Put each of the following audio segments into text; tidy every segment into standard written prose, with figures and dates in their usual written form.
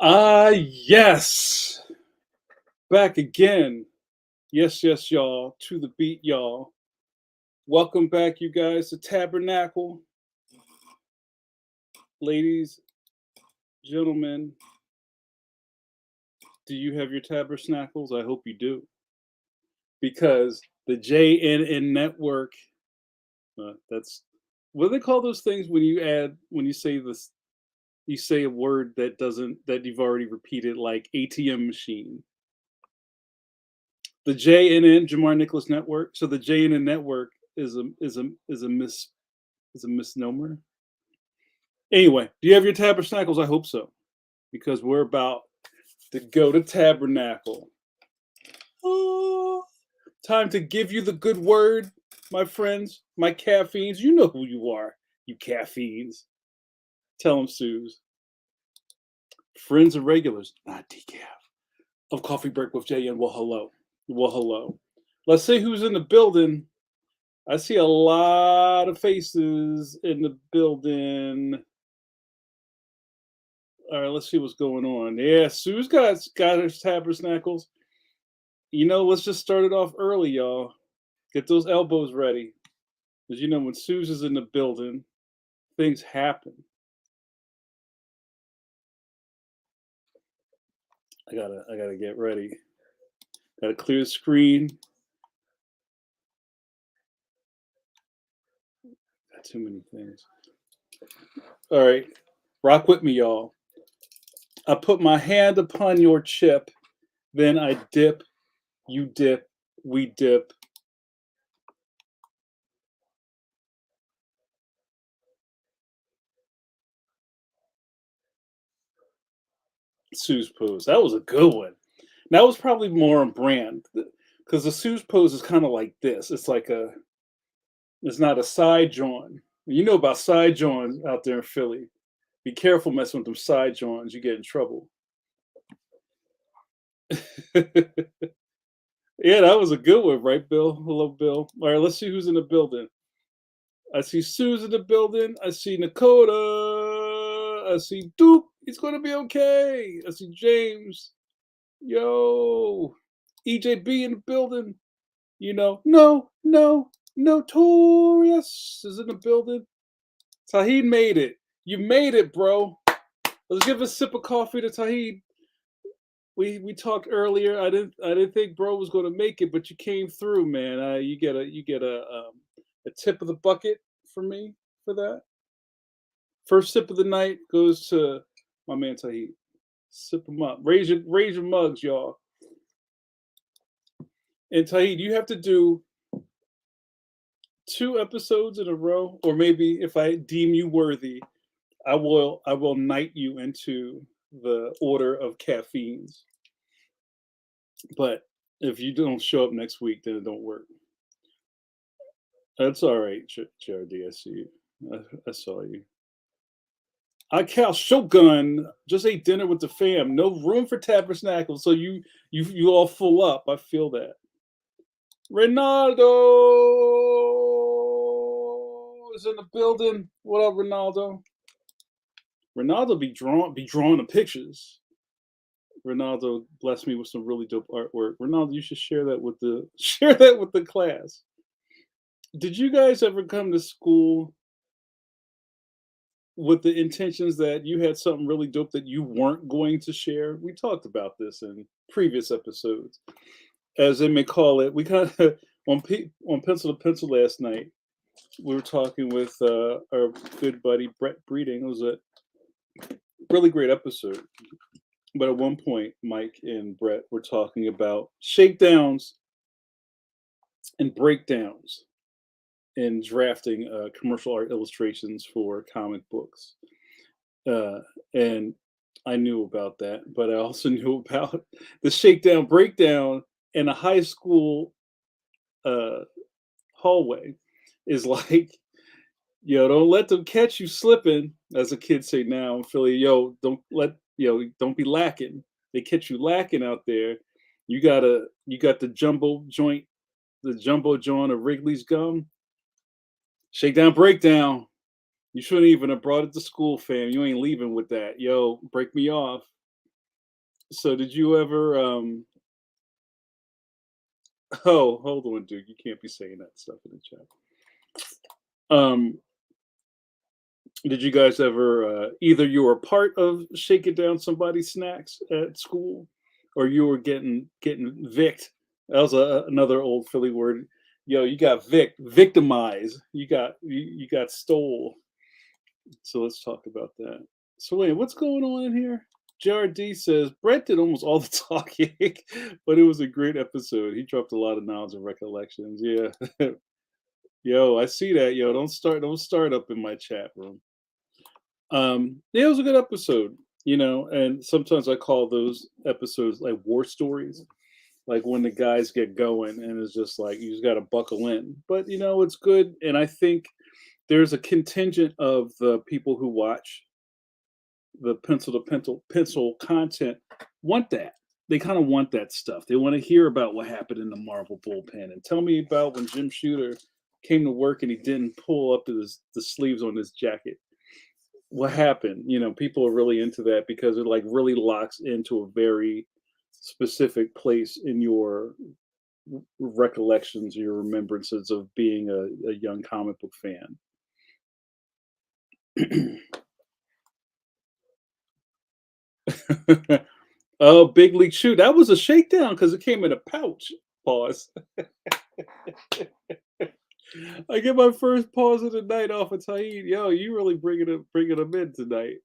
Yes. Back again. Yes, yes, y'all. To the beat, y'all. Welcome back, you guys, to Tabernacle. Ladies, gentlemen, do you have your tabernacles? I hope you do. Because the JNN network, that's what do they call those things when when you say this, you say a word that you've already repeated, like ATM machine. The JNN, Jamar Nicholas Network. So the JNN network is a misnomer. Anyway, do you have your tabernacles? I hope so, because we're about to go to Tabernacle. Oh, time to give you the good word, my friends, my caffeines. You know who you are, you caffeines. Tell them, Suze. Friends and regulars, not decaf, of Coffee Break with JN. Well, hello. Well, hello. Let's see who's in the building. I see a lot of faces in the building. All right, let's see what's going on. Yeah, Sue's got her tabernacles. Let's just start it off early, y'all. Get those elbows ready, because when Sue's is in the building, things happen. I gotta get ready. Gotta clear the screen. Got too many things. All right, rock with me, y'all. I put my hand upon your chip, then I dip, you dip, we dip. Sue's pose. That was a good one. That was probably more on brand, because the Sue's pose is kind of like this. It's not a side joint. You know about side joints out there in Philly. Be careful messing with them side joints. You get in trouble. Yeah, that was a good one, right, Bill? Hello, Bill. All right, let's see who's in the building. I see Sue's in the building. I see Nakota. I see Duke. He's going to be okay. I see James. Yo. EJB in the building. No, Notorious is in the building. Tahid made it. You made it, bro. Let's give a sip of coffee to Tahid. We talked earlier. I didn't think bro was going to make it, but you came through, man. You get a tip of the bucket for me for that. First sip of the night goes to my man Tahid. Sip them up. Raise your mugs, y'all. And Tahid, you have to do 2 episodes in a row, or maybe if I deem you worthy, I will knight you into the order of caffeines. But if you don't show up next week, then it don't work. That's all right, Charity. I see you. I saw you. I Cal Shogun just ate dinner with the fam. No room for tabernacles, so you all full up. I feel that. Ronaldo is in the building. What up, Ronaldo? Ronaldo be drawing the pictures. Ronaldo blessed me with some really dope artwork. Ronaldo, you should share that with the share that with the class. Did you guys ever come to school with the intentions that you had something really dope that you weren't going to share? We talked about this in previous episodes, as they may call it. We kind of on pencil to pencil last night. We were talking with our good buddy Brett Breeding. It was a really great episode. But at one point, Mike and Brett were talking about shakedowns and breakdowns in drafting commercial art illustrations for comic books. And I knew about that, but I also knew about the shakedown breakdown in a high school uh, hallway is like, yo, don't let them catch you slipping, as the kids say now in Philly. Yo, don't be lacking. They catch you lacking out there. You got the jumbo joint of Wrigley's gum. Shakedown, breakdown. You shouldn't even have brought it to school, fam. You ain't leaving with that. Yo, break me off. So did you ever oh, hold on, dude. You can't be saying that stuff in the chat. Um, did you guys ever either you were part of shaking down somebody's snacks at school or you were getting vicked? That was another old Philly word. Yo, you got victimized. You got stole. So let's talk about that. So wait, what's going on in here? JRD says Brett did almost all the talking, but it was a great episode. He dropped a lot of knowledge and recollections. Yeah. Yo, I see that. Yo, don't start up in my chat room. Yeah, it was a good episode, and sometimes I call those episodes like war stories, like when the guys get going and it's just like you just got to buckle in. But it's good, and I think there's a contingent of the people who watch the pencil content want that. They kind of want that stuff. They want to hear about what happened in the Marvel bullpen and tell me about when Jim Shooter came to work and he didn't pull up the sleeves on his jacket. What happened? People are really into that because it like really locks into a very specific place in your recollections, your remembrances of being a young comic book fan. Oh, Big League Chew. That was a shakedown because it came in a pouch. Pause. I get my first pause of the night off of Taid. Yo, you really bringing them in tonight.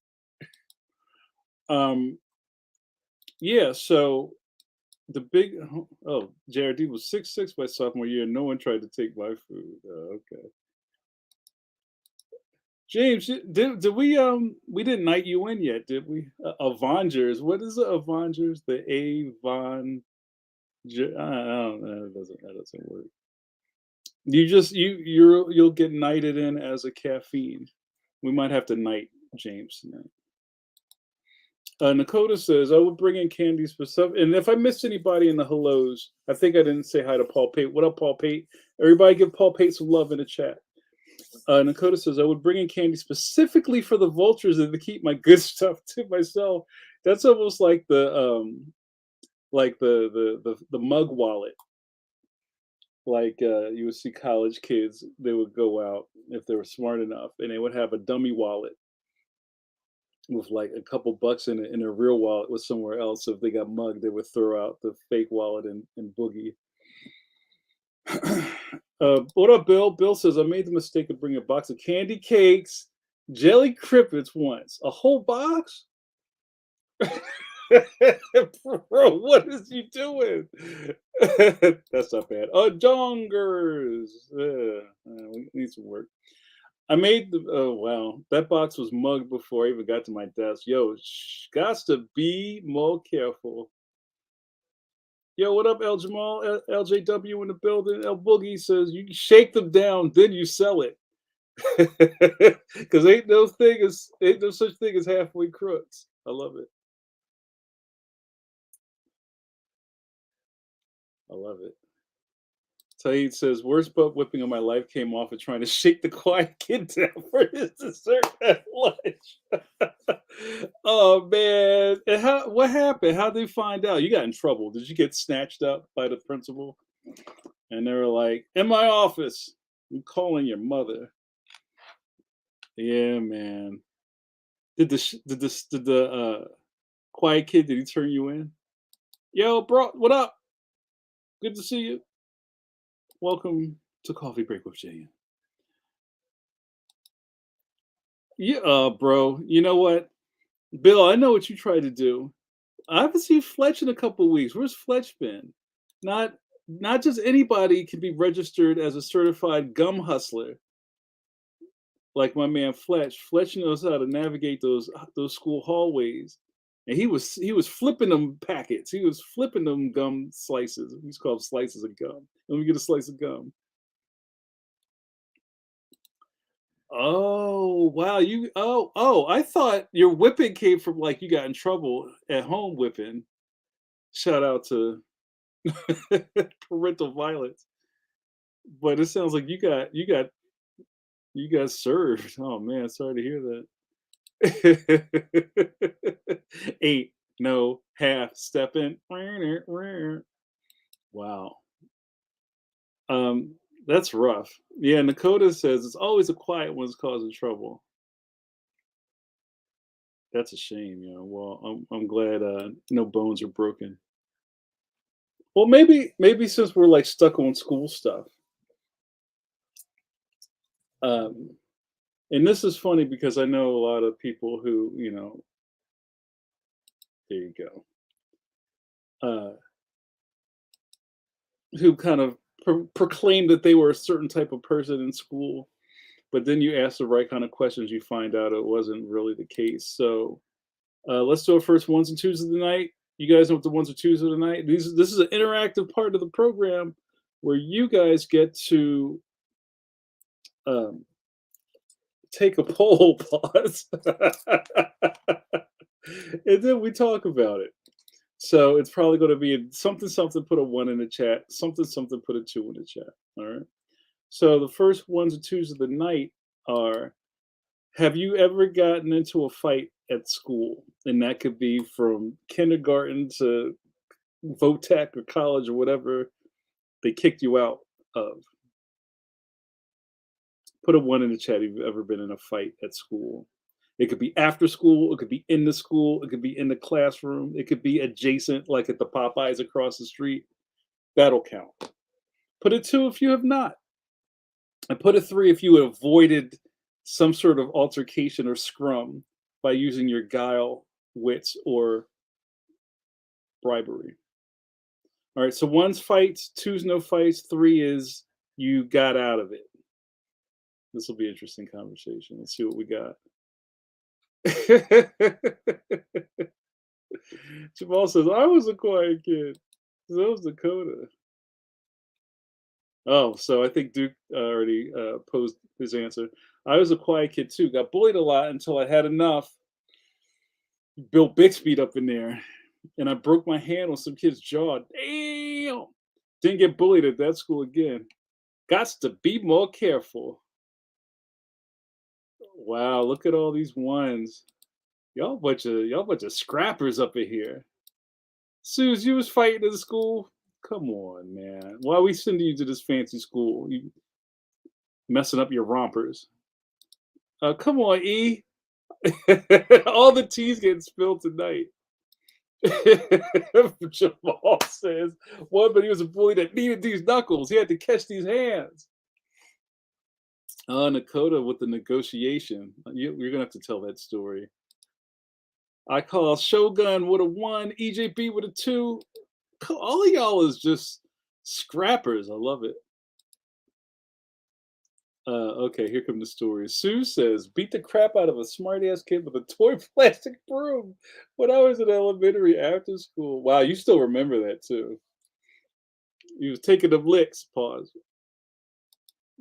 Um, yeah. So the big JRD was 6'6" my sophomore year. No one tried to take my food. Okay. James, did we didn't night you in yet, did we? Avengers. What is the Avengers? The Avon. I don't know. That doesn't work. You'll get knighted in as a caffeine. We might have to knight James tonight. Nakota says I would bring in candies for stuff, and if I missed anybody in the hellos, I think I didn't say hi to Paul Pate. What up, Paul Pate? Everybody, give Paul Pate some love in the chat. Nakota says I would bring in candy specifically for the vultures and to keep my good stuff to myself. That's almost like the mug wallet. Like you would see college kids, they would go out if they were smart enough, and they would have a dummy wallet with like a couple bucks in it, and their real wallet was somewhere else. So if they got mugged, they would throw out the fake wallet and boogie. What up, Bill? Bill says I made the mistake of bringing a box of candy cakes, jelly crippets once. A whole box? Bro, what is you doing? That's not bad. Jongers. We need some work. I made the. Oh wow, that box was mugged before I even got to my desk. Yo, got to be more careful. Yo, what up, El Jamal? LJW in the building. El Boogie says you shake them down, then you sell it. Because ain't no such thing as halfway crooks. I love it. I love it. Saeed says, worst butt whipping of my life came off of trying to shake the quiet kid down for his dessert at lunch. Oh man. And what happened? How'd they find out? You got in trouble. Did you get snatched up by the principal? And they were like, in my office. I'm calling your mother. Yeah, man. Did the quiet kid, did he turn you in? Yo, bro, what up? Good to see you. Welcome to Coffee Break with Jay. Yeah, bro. You know what, Bill? I know what you tried to do. I haven't seen Fletch in a couple weeks. Where's Fletch been? Not just anybody can be registered as a certified gum hustler, like my man Fletch. Fletch knows how to navigate those school hallways, and he was flipping them packets. He was flipping them gum slices. He's called slices of gum. Let me get a slice of gum. Oh, wow, I thought your whipping came from, like, you got in trouble at home whipping. Shout out to parental violence. But it sounds like you got served. Oh, man, sorry to hear that. 8. No half stepping. Wow. That's rough. Yeah, Nakota says it's always the quiet ones causing trouble. That's a shame, Well, I'm glad no bones are broken. Well, maybe since we're like stuck on school stuff, um, and this is funny because I know a lot of people who, there you go, uh, who kind of proclaim that they were a certain type of person in school, but then you ask the right kind of questions, you find out it wasn't really the case. So let's do our first ones and twos of the night. You guys know what the ones and twos of the night. This is an interactive part of the program where you guys get to um, take a poll, pause, and then we talk about it. So it's probably going to be something something. Put a one in the chat. Something something. Put a two in the chat. All right. So the first ones and twos of the night are: have you ever gotten into a fight at school? And that could be from kindergarten to VOTEC or college or whatever they kicked you out of. Put a one in the chat if you've ever been in a fight at school. It could be after school, it could be in the school, it could be in the classroom, it could be adjacent, like at the Popeyes across the street. That'll count. Put a two if you have not. And put a three if you avoided some sort of altercation or scrum by using your guile, wits, or bribery. All right, so one's fights, two's no fights, three is you got out of it. This will be an interesting conversation. Let's see what we got. Jamal says, I was a quiet kid. So was Dakota. Oh, so I think Duke already posed his answer. I was a quiet kid too. Got bullied a lot until I had enough. Bill Bixby up in there, and I broke my hand on some kid's jaw. Damn! Didn't get bullied at that school again. Gots to be more careful. Wow, look at all these ones. Y'all bunch of scrappers up in here. Suze, you was fighting in school. Come on, man. Why are we sending you to this fancy school? You messing up your rompers. Come on, E. All the tea's getting spilled tonight. Jamal says, one, but he was a bully that needed these knuckles. He had to catch these hands. Nakota with the negotiation. You're going to have to tell that story. I call Shogun with a one, EJB with a two. All of y'all is just scrappers. I love it. Okay, here come the stories. Sue says, beat the crap out of a smart ass kid with a toy plastic broom when I was in elementary after school. Wow, you still remember that too. He was taking them licks. Pause.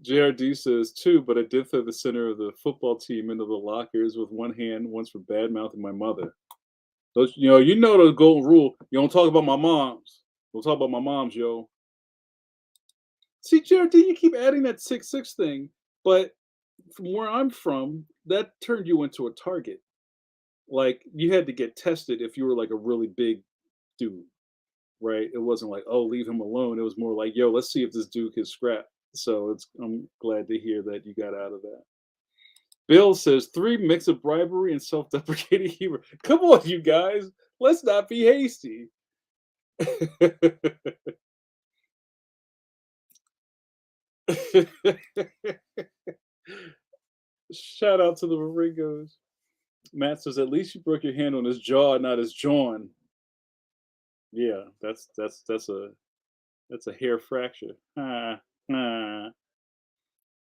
JRD says, too, but I did throw the center of the football team into the lockers with one hand once for bad mouthing my mother. Those, you know the golden rule. You don't talk about my moms. Don't talk about my moms, yo. See, JRD, you keep adding that 6'6" thing, but from where I'm from, that turned you into a target. Like you had to get tested if you were like a really big dude, right? It wasn't like, oh, leave him alone. It was more like, yo, let's see if this dude can scrap. So I'm glad to hear that you got out of that. Bill says three mix of bribery and self-deprecating humor. Come on, you guys. Let's not be hasty. Shout out to the Moringos. Matt says, at least you broke your hand on his jaw, not his jawn. Yeah, that's a hair fracture.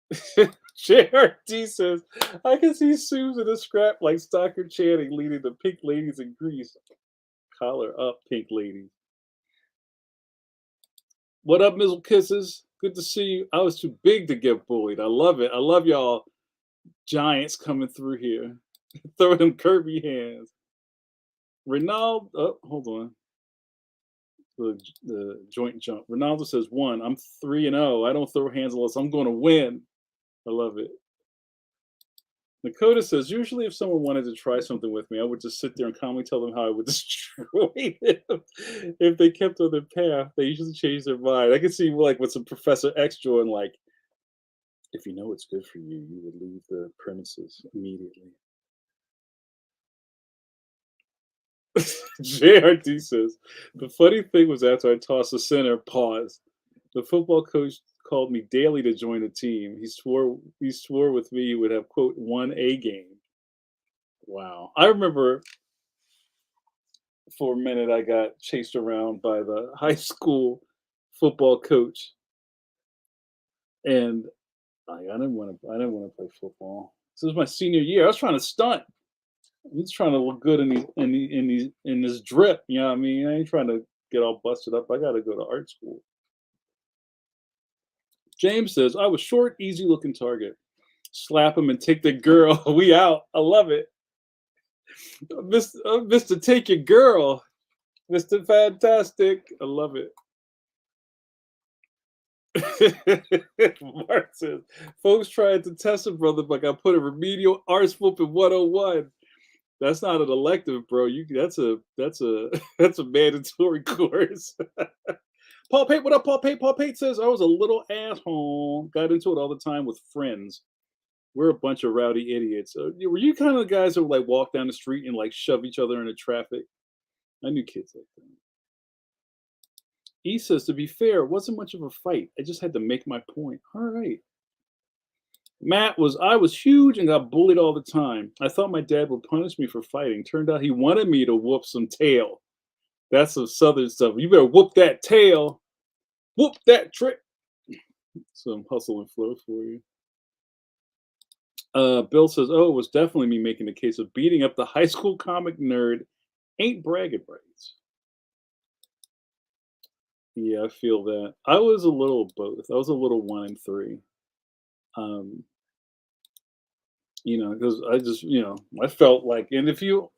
JRT says, I can see Susan a scrap like Stockard Channing leading the pink ladies in Greece. Collar up, pink ladies. What up, Mizzle Kisses? Good to see you. I was too big to get bullied. I love it. I love y'all giants coming through here. Throw them Kirby hands. Ronaldo, oh, hold on. The joint jump. Ronaldo says, one, I'm 3-0. I don't throw hands unless I'm going to win. I love it. Dakota says, usually if someone wanted to try something with me, I would just sit there and calmly tell them how I would destroy them. If they kept on their path, they usually change their mind. I could see like with some Professor X and like, if you know it's good for you, you would leave the premises immediately. JRD says, the funny thing was after I tossed the center, pause. The football coach called me daily to join the team. He swore with me he would have quote one A game. Wow. I remember for a minute I got chased around by the high school football coach, and I didn't want to play football. This was my senior year. I was trying to stunt. I'm just trying to look good in this drip. You know what I mean? I ain't trying to get all busted up. I got to go to art school. James says I was short, easy looking target. Slap him and take the girl. We out. I love it, Mister Take Your Girl, Mister Fantastic. I love it. Mark says, folks tried to test a brother, but got put a remedial arts whooping 101. That's not an elective, bro. That's a that's a mandatory course. Paul Pate, what up, Paul Pate? Paul Pate says, I was a little asshole. Got into it all the time with friends. We're a bunch of rowdy idiots. Were you kind of the guys that would like walk down the street and like shove each other into traffic? I knew kids like that. He says, to be fair, it wasn't much of a fight. I just had to make my point. All right. I was huge and got bullied all the time. I thought my dad would punish me for fighting. Turned out he wanted me to whoop some tail. That's some southern stuff. You better whoop that tail. Whoop that trick. Some hustle and flow for you. Bill says, oh, it was definitely me making the case of beating up the high school comic nerd. Ain't bragging rights. Yeah, I feel that. I was a little of both. I was a little 1 and 3. Um, because I just, I felt like, and if you're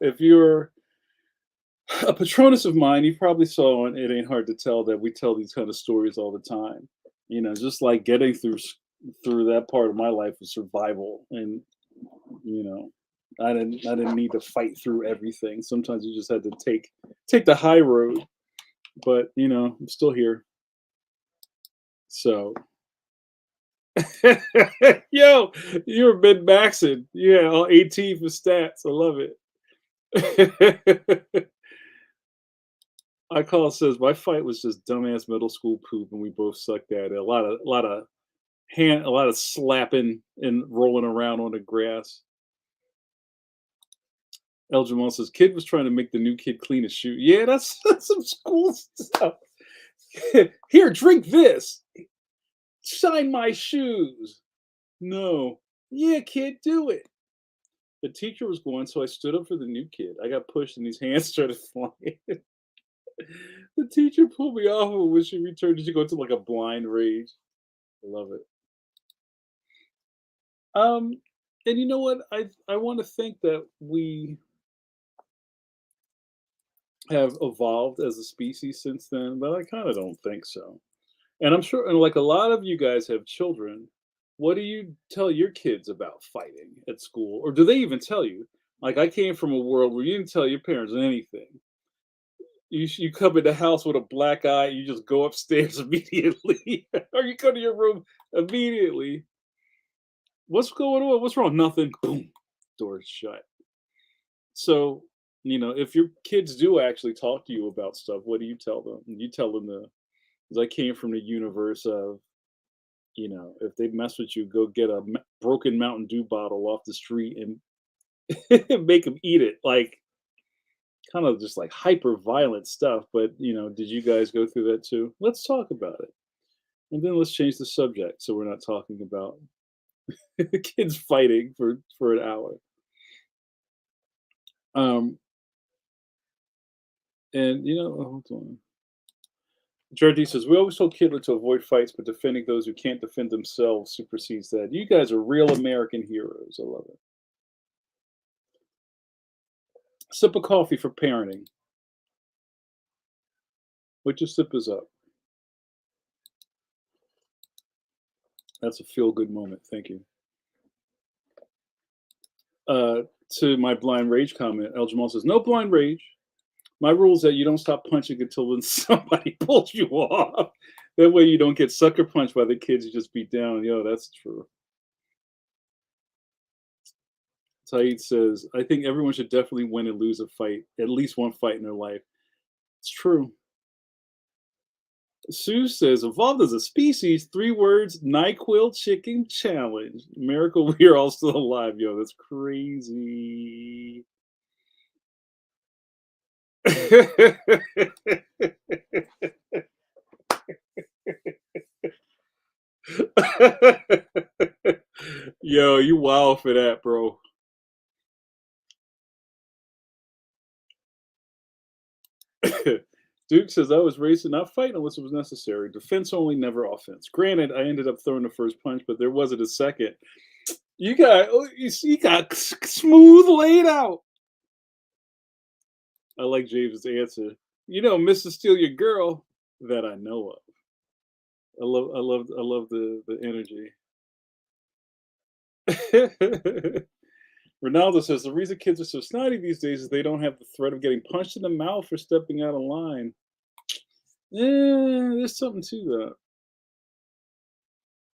a Patronus of mine, you probably saw on It Ain't Hard to Tell that we tell these kind of stories all the time. Just like getting through that part of my life of survival, and you know, I didn't need to fight through everything. Sometimes you just had to take the high road. But I'm still here. So, yo, you're mid maxing. Yeah, all 18 for stats. I love it. I call says my fight was just dumbass middle school poop, and we both sucked at it. A lot of slapping and rolling around on the grass. El Jamal says kid was trying to make the new kid clean his shoe. Yeah, that's some school stuff. Here, drink this. Shine my shoes. No. Yeah, kid, do it. The teacher was going, so I stood up for the new kid. I got pushed, and his hands started flying. The teacher pulled me off, and when she returned, she go into like a blind rage. I love it. Um, and you know what? I want to think that we have evolved as a species since then, but I kind of don't think so. And I'm sure, and like a lot of you guys have children. What do you tell your kids about fighting at school, or do they even tell you? Like I came from a world where you didn't tell your parents anything. You come in the house with a black eye, you just go upstairs immediately, or you come to your room immediately. What's going on? What's wrong? Nothing. Boom, doors shut. So, if your kids do actually talk to you about stuff, what do you tell them? You tell them because I came from the universe of, if they mess with you, go get a broken Mountain Dew bottle off the street and make them eat it. Like, kind of just like hyper violent stuff. But, did you guys go through that too? Let's talk about it. And then let's change the subject so we're not talking about kids fighting for an hour. Um, and, hold on. Jordy says, we always told Kidler to avoid fights, but defending those who can't defend themselves supersedes that. You guys are real American heroes. I love it. Sip of coffee for parenting. What your sip is up. That's a feel good moment. Thank you. Uh, to my blind rage comment, El Jamal says, "No blind rage. My rule is that you don't stop punching until when somebody pulls you off. That way you don't get sucker punched by the kids you just beat down." Yo, that's true. Saeed says, "I think everyone should definitely win and lose a fight, at least one fight in their life." It's true. Sue says, "Evolved as a species, 3 words, NyQuil chicken challenge. Miracle we are all still alive." Yo, that's crazy. Yo, you wild for that, bro. Duke says, "I was raised to not fight unless it was necessary. Defense only, never offense. Granted, I ended up throwing the first punch, but there wasn't a second." You got smooth laid out. I like James' answer. Mrs. Steal Your Girl that I know of. I love the energy. Ronaldo says the reason kids are so snotty these days is they don't have the threat of getting punched in the mouth for stepping out of line. Yeah, there's something to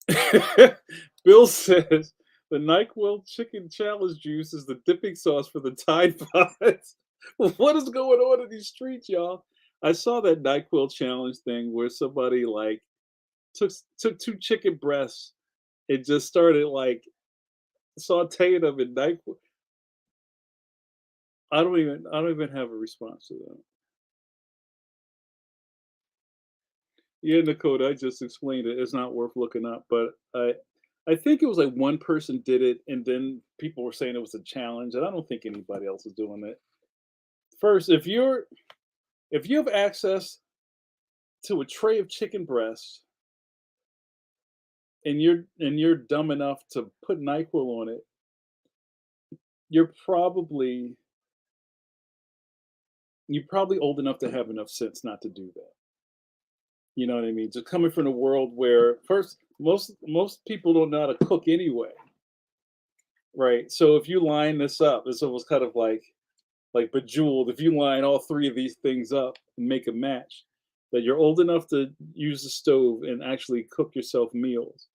that. Bill says the NyQuil chicken challenge juice is the dipping sauce for the Tide Pods. What is going on in these streets, y'all? I saw that NyQuil challenge thing where somebody like took 2 chicken breasts and just started like sauteing them in NyQuil. I don't even have a response to that. Yeah, Dakota, I just explained it. It's not worth looking up, but I think it was like one person did it, and then people were saying it was a challenge, and I don't think anybody else is doing it. First, if you have access to a tray of chicken breasts and you're dumb enough to put NyQuil on it, you're probably you're probably old enough to have enough sense not to do that. You know what I mean? Just coming from a world where first most people don't know how to cook anyway, right? So if you line this up, it's almost kind of like Bejeweled. If you line all 3 of these things up and make a match, that you're old enough to use the stove and actually cook yourself meals.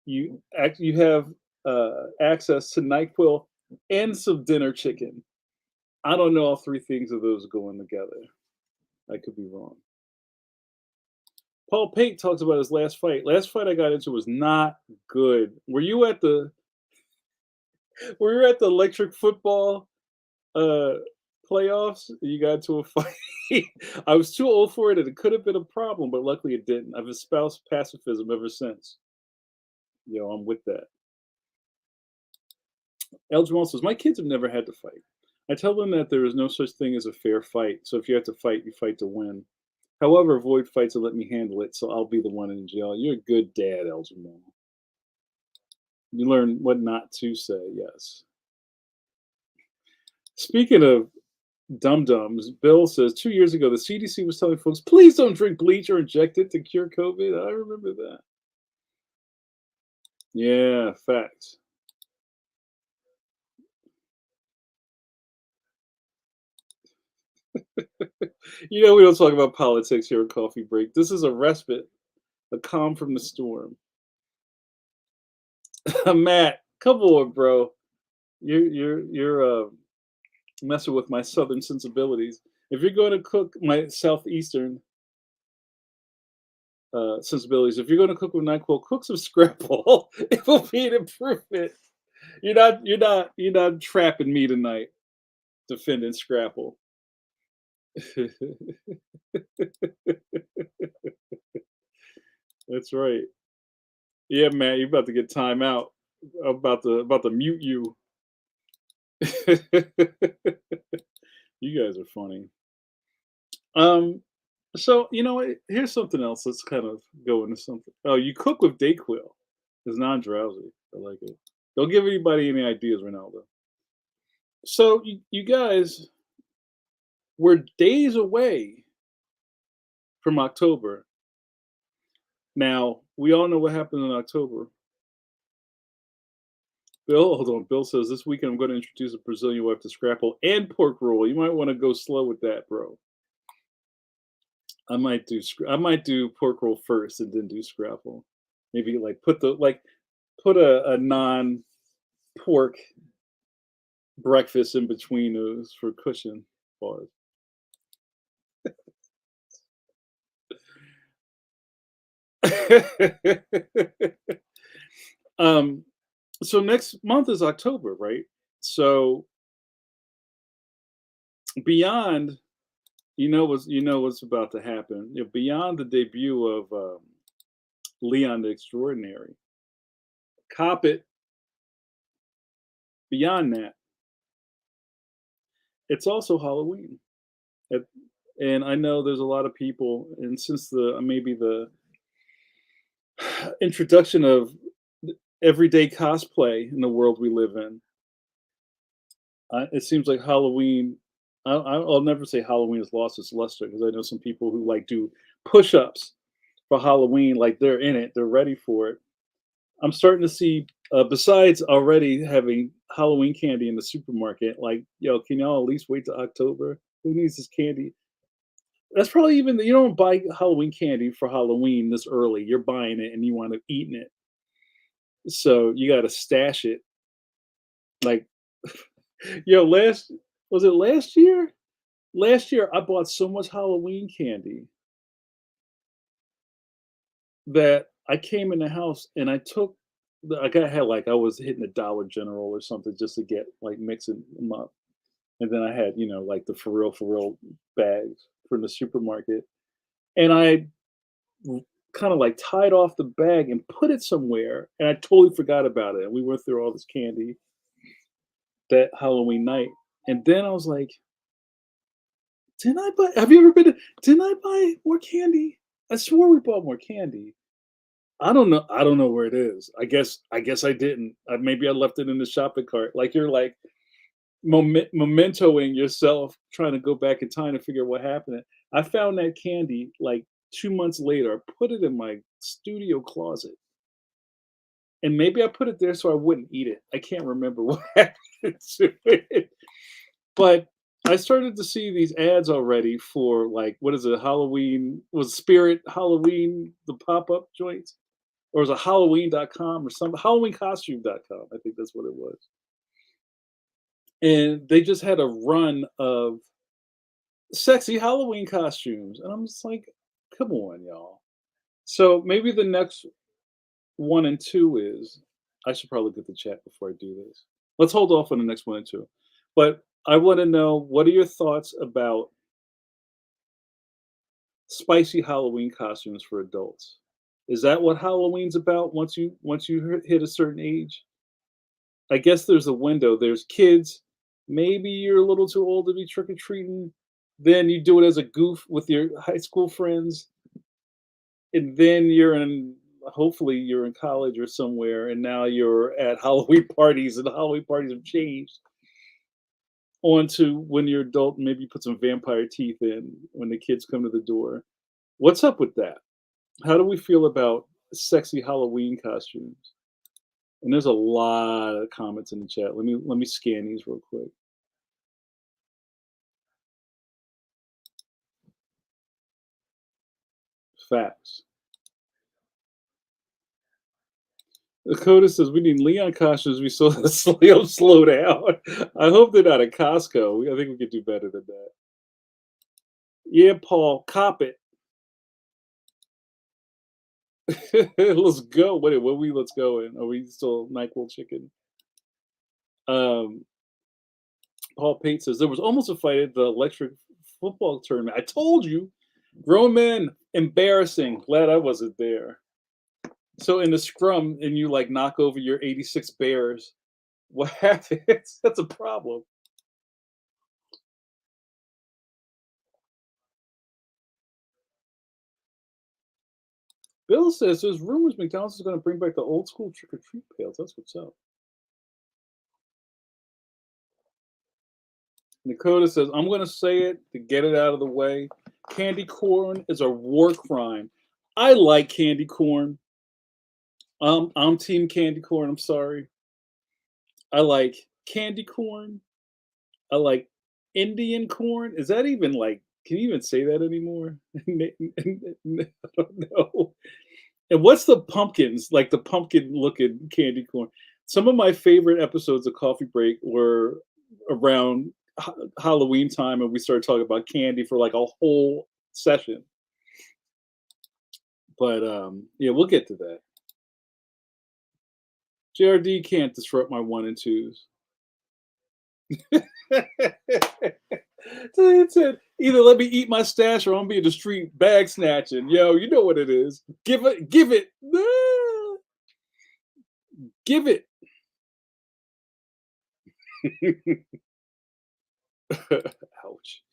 You have access to Nyquil and some dinner chicken. I don't know all 3 things of those going together. I could be wrong. Paul Pate talks about his last fight. Last fight I got into was not good. Were you at the electric football uh playoffs? You got into a fight. I was too old for it and it could have been a problem, but luckily it didn't. I've espoused pacifism ever since. I'm with that. El Jamal says, "My kids have never had to fight. I tell them that there is no such thing as a fair fight. So if you have to fight, you fight to win. However, avoid fights and let me handle it, so I'll be the one in jail." You're a good dad, El Jamal. You learn what not to say, yes. Speaking of dum dums, Bill says 2 years ago the CDC was telling folks, please don't drink bleach or inject it to cure COVID. I remember that. Yeah, facts. We don't talk about politics here at Coffee Break. This is a respite, a calm from the storm. Matt, come on, bro. You're messing with my southern sensibilities. If you're going to cook my southeastern sensibilities, if you're going to cook with Nyquil, cook some scrapple. It will be an improvement. You're not trapping me tonight, defending scrapple. That's right. Yeah, man, you're about to get time out. I'm about to mute you. You guys are funny. So you know what? Here's something else. Let's kind of go into something. Oh, you cook with Dayquil. It's non-drowsy. I like it. Don't give anybody any ideas, Ronaldo. So you guys, we're days away from October. Now we all know what happened in October. Bill, hold on. Bill says this weekend I'm going to introduce a Brazilian wife to scrapple and pork roll. You might want to go slow with that, bro. I might do pork roll first and then do scrapple. Maybe like put a non pork breakfast in between those for cushion. Pause. um, so next month is October, right? So beyond, you know what's about to happen. Beyond the debut of Leon the Extraordinary, Cop It. Beyond that, it's also Halloween. It- and I know there's a lot of people, and since the maybe the introduction of everyday cosplay in the world we live in, it seems like Halloween. I'll never say Halloween has lost its luster because I know some people who like do push-ups for Halloween, like they're in it, they're ready for it. I'm starting to see, besides already having Halloween candy in the supermarket, like, yo, can y'all at least wait till October? Who needs this candy? That's probably even you don't buy Halloween candy for Halloween this early. You're buying it and you want to eating it, so you got to stash it. Like, yo, last was it last year? Last year I bought so much Halloween candy that I came in the house and I took like I had like I was hitting the Dollar General or something just to get like mixing them up. And then I had, like the for real bags from the supermarket. And I kind of like tied off the bag and put it somewhere. And I totally forgot about it. And we went through all this candy that Halloween night. And then I was like, didn't I buy, have you ever been, didn't I buy more candy? I swore we bought more candy. I don't know. I don't know where it is. I guess I didn't. Maybe I left it in the shopping cart. Like you're like mementoing yourself, trying to go back in time to figure out what happened. I found that candy like 2 months later. I put it in my studio closet, and maybe I put it there so I wouldn't eat it. I can't remember what happened to it, but I started to see these ads already for like what is it? Halloween was Spirit Halloween the pop up joints or was it Halloween.com or something? Halloweencostume.com. I think that's what it was. And they just had a run of sexy Halloween costumes. And I'm just like, come on, y'all. So maybe the next one and two is I should probably get the chat before I do this. Let's hold off on the next one and two. But I want to know what are your thoughts about spicy Halloween costumes for adults? Is that what Halloween's about once you hit a certain age? I guess there's a window. There's kids. Maybe you're a little too old to be trick or treating. Then you do it as a goof with your high school friends, and then hopefully you're in college or somewhere, and now you're at Halloween parties, and the Halloween parties have changed. On to when you're adult, maybe you put some vampire teeth in when the kids come to the door. What's up with that? How do we feel about sexy Halloween costumes? And there's a lot of comments in the chat. Let me scan these real quick. Facts. Dakota says we need Leon costumes. We so slow down. I hope they're not at Costco. I think we could do better than that. Yeah, Paul, cop it. Let's go. What we let's go in? Are we still Nyquil chicken? Um, Paul Pate says there was almost a fight at the electric football tournament. I told you, grown men, embarrassing. Glad I wasn't there. So in the scrum, and you like knock over your 86 Bears. What happens? That's a problem. Bill says there's rumors McDonald's is going to bring back the old school trick or treat pails. That's what's up. Dakota says, I'm going to say it to get it out of the way. Candy corn is a war crime. I like candy corn. I'm team candy corn. I'm sorry. I like candy corn. I like Indian corn. Is that even like? Can you even say that anymore? I don't know. And what's the pumpkins? Like the pumpkin looking candy corn. Some of my favorite episodes of Coffee Break were around Halloween time, and we started talking about candy for like a whole session. But yeah, we'll get to that. JRD can't disrupt my one and twos. So it said, either let me eat my stash or I'm be in the street bag snatching. Yo, you know what it is. Give it, give it. Ah, give it. Ouch.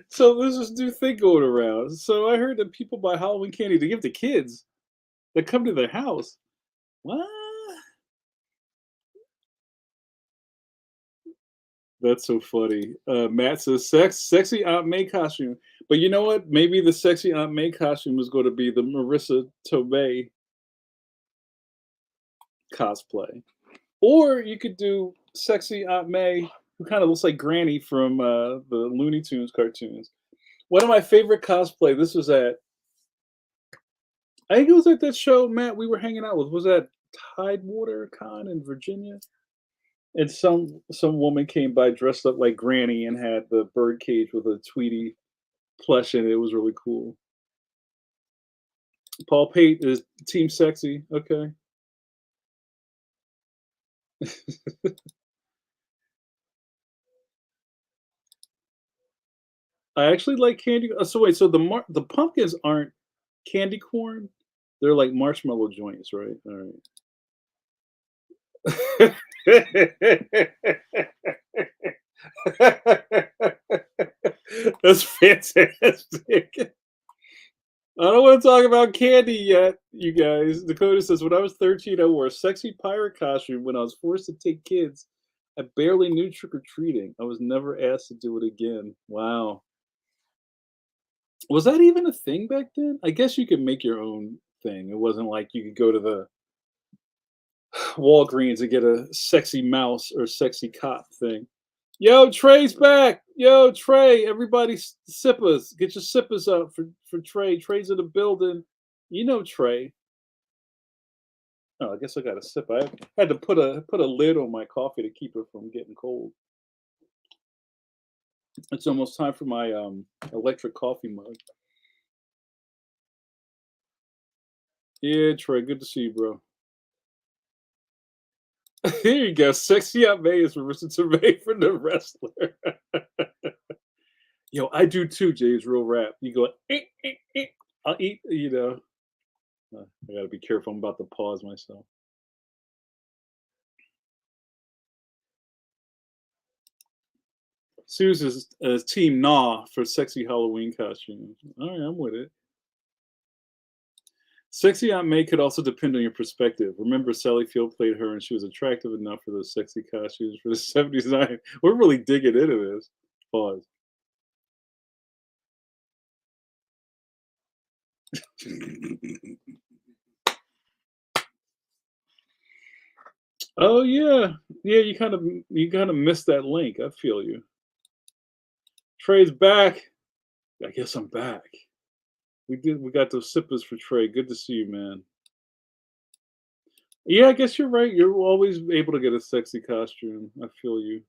So there's this new thing going around. So I heard that people buy Halloween candy to give to kids that come to their house. What? That's so funny. Matt says sexy Aunt May costume. But you know what? Maybe the sexy Aunt May costume was going to be the Marissa Tomei cosplay. Or you could do sexy Aunt May, who kind of looks like Granny from the Looney Tunes cartoons. One of my favorite cosplay. This was at, I think it was at that show, Matt. We were hanging out with. Was that Tidewater Con in Virginia? And some woman came by dressed up like Granny and had the bird cage with a Tweety plush in it. It was really cool. Paul Pate is Team Sexy. Okay. I actually like candy. So wait, so the pumpkins aren't candy corn? They're like marshmallow joints, right? All right. That's fantastic. I don't want to talk about candy yet, you guys. Dakota says, when I was 13, I wore a sexy pirate costume when I was forced to take kids. I barely knew trick or treating. I was never asked to do it again. Wow. Was that even a thing back then? I guess you could make your own thing. It wasn't like you could go to the Walgreens and get a sexy mouse or sexy cop thing. Yo, Trey's back. Yo, Trey, everybody sippers. Get your sippers up for Trey. Trey's in the building. You know Trey. Oh, I guess I got a sip. I had to put a lid on my coffee to keep it from getting cold. It's almost time for my electric coffee mug. Yeah, Trey, good to see you, bro. Here you go. Sexy Aunt May is Marissa Tomei from The Wrestler. Yo, I do too, James. Real rap. You go, I'll eat, you know. I gotta be careful. I'm about to pause myself. Susan's Team Nah for sexy Halloween costumes. All right, I'm with it. Sexy Aunt May could also depend on your perspective. Remember, Sally Field played her, and she was attractive enough for those sexy costumes for the '70s. We're really digging into this. Pause. Oh yeah, yeah. You kind of missed that link. I feel you. Trey's back. I guess I'm back. We got those sippers for Trey. Good to see you, man. Yeah, I guess you're right. You're always able to get a sexy costume. I feel you.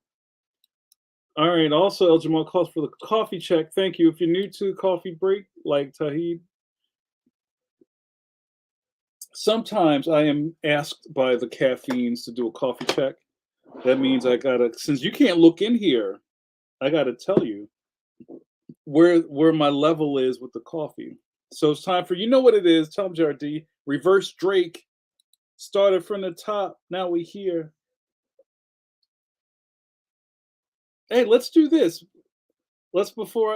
All right. Also, El Jamal calls for the coffee check. Thank you. If you're new to the coffee break, like Tahid, sometimes I am asked by the caffeines to do a coffee check. That means I gotta, since you can't look in here, I gotta tell you where my level is with the coffee. So it's time for, you know what it is. Tell them, JRD. Reverse Drake. Started from the top. Now we here. Hey, let's do this. Let's before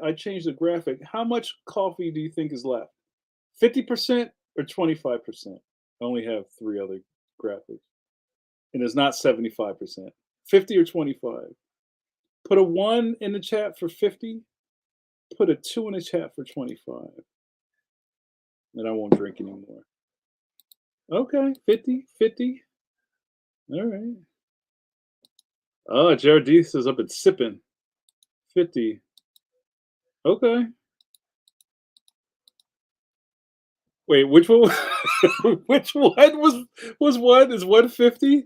I change the graphic. How much coffee do you think is left? 50% or 25%? I only have three other graphics, and it's not 75%. 50 or 25? Put a one in the chat for 50. Put a two in the chat for 25. and I won't drink anymore. Okay, 50, 50. All right. Oh, Jared D says I've been sipping. 50. Okay. Wait, which one? Which one was one? Is 150?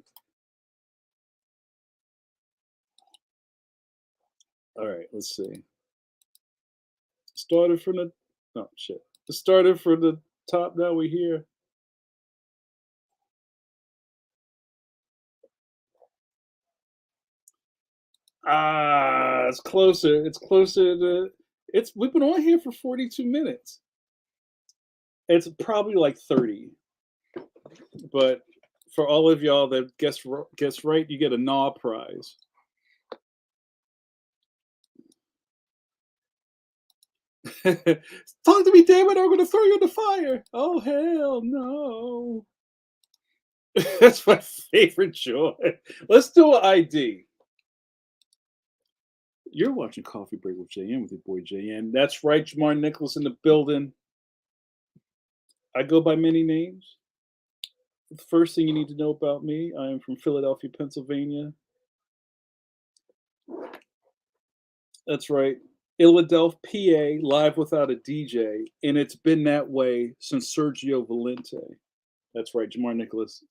All right, let's see. Started from the oh shit. It started from the top. Now we're here. Ah, it's closer. It's closer to. It's we've been on here for 42 minutes. It's probably like 30. But for all of y'all that guess right, you get a gnaw prize. Talk to me, damn it! I'm gonna throw you in the fire. Oh hell no! That's my favorite joy. Let's do an ID. You're watching Coffee Break with JN with your boy JN. That's right, Jamar Nicholas in the building. I go by many names. The first thing you need to know about me, I am from Philadelphia, Pennsylvania. That's right. Philadelphia, PA, live without a DJ. And it's been that way since Sergio Valente. That's right, Jamar Nicholas.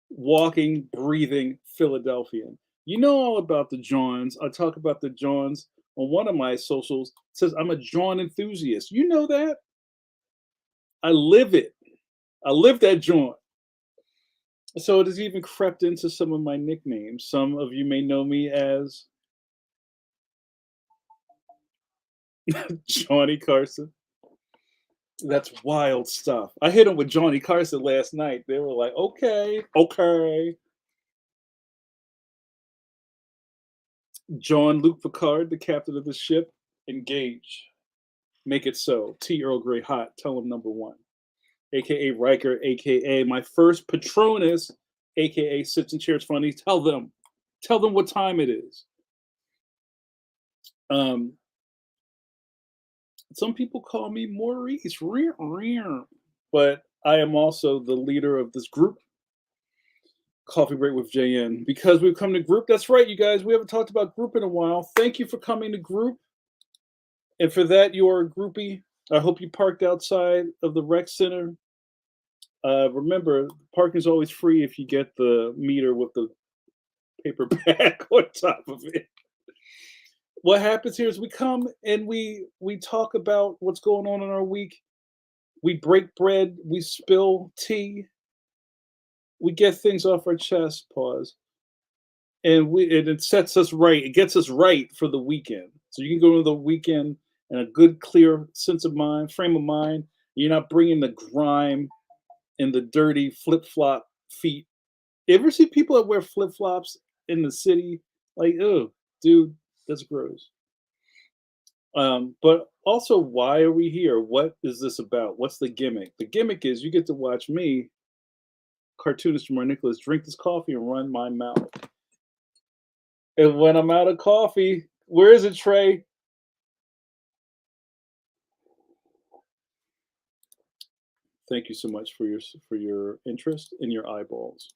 Walking, breathing Philadelphian. You know all about the Johns. I talk about the Johns on one of my socials. It says I'm a John enthusiast. You know that? I live it. I live that John. So it has even crept into some of my nicknames. Some of you may know me as Johnny Carson. That's wild stuff. I hit him with Johnny Carson last night. They were like, okay, okay. John Luke Picard, the captain of the ship, engage. Make it so. T. Earl Grey hot. Tell him number one. AKA Riker, AKA my first Patronus, AKA Sits and Chairs Funny. Tell them. Tell them what time it is. Some people call me Maurice, but I am also the leader of this group, Coffee Break with JN, because we've come to group. That's right, you guys. We haven't talked about group in a while. Thank you for coming to group. And for that, you are a groupie. I hope you parked outside of the rec center. Remember, parking is always free if you get the meter with the paper bag on top of it. What happens here is we come and we talk about what's going on in our week. We break bread, we spill tea, we get things off our chest, pause. And it sets us right. It gets us right for the weekend. So you can go to the weekend in a good, clear sense of mind, frame of mind. You're not bringing the grime and the dirty flip flop feet. You ever see people that wear flip flops in the city? Like, oh, dude, that's gross. But also, why are we here? What is this about? What's the gimmick? The gimmick is you get to watch me, cartoonist Jamar Nicholas, drink this coffee and run my mouth. And when I'm out of coffee, where is it, Trey? Thank you so much for your interest and your eyeballs.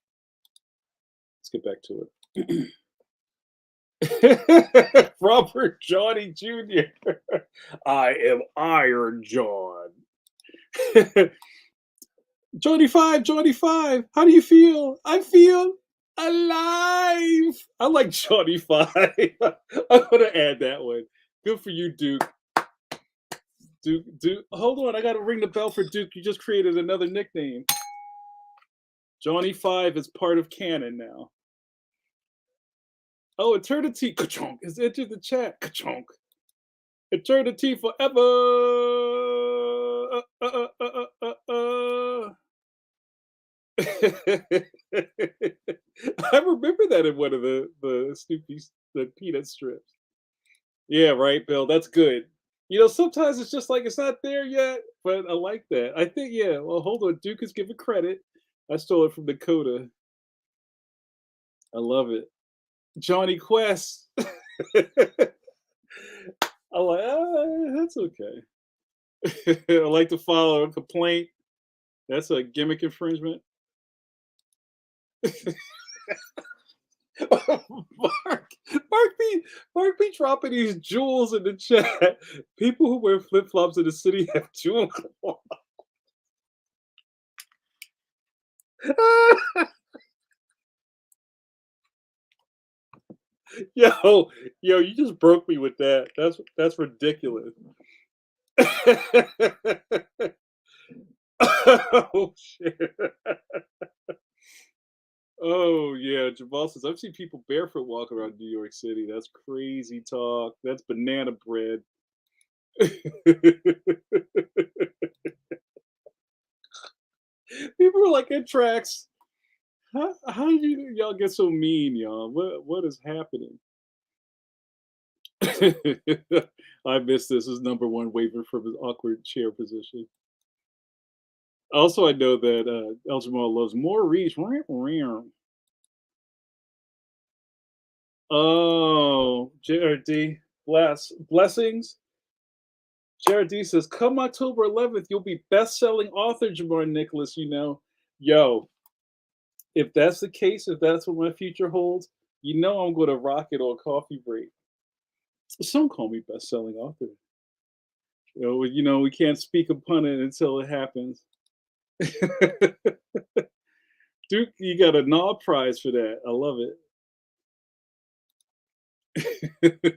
Let's get back to it. Robert Johnny Jr. I am Iron John. Johnny Five, Johnny Five. How do you feel? I feel alive. I like Johnny Five. I'm gonna add that one. Good for you, Duke. Duke. Hold on, I gotta ring the bell for Duke. You just created another nickname. Johnny Five is part of canon now. Oh, Eternity Kachonk has entered the chat. Kachonk. Eternity forever. I remember that in one of the Snoopy the peanut strips. Yeah, right, Bill. That's good. You know, sometimes it's just like it's not there yet, but I like that. I think, yeah. Well, hold on. Duke is giving credit. I stole it from Dakota. I love it. Johnny Quest. I'm like, that's okay. I like to follow a complaint. That's a gimmick infringement. Mark, Mark be Mark be dropping these jewels in the chat. People who wear flip flops in the city have jewel claws. yo, yo, you just broke me with that. That's ridiculous. Oh shit. Oh yeah, Jamal says I've seen people barefoot walk around New York City. That's crazy talk. That's banana bread. People are like, it tracks. How did y'all get so mean, y'all? What is happening? I missed this. Is number one waiver from his awkward chair position. Also, I know that El Jamal loves more reach. Oh, JRD, blessings. JRD says, come October 11th, you'll be best-selling author, Jamar Nicholas. You know, yo, if that's the case, if that's what my future holds, you know I'm going to rock it on coffee break. Some call me best-selling author. We can't speak upon it until it happens. Duke, you got a Knob Prize for that. I love it.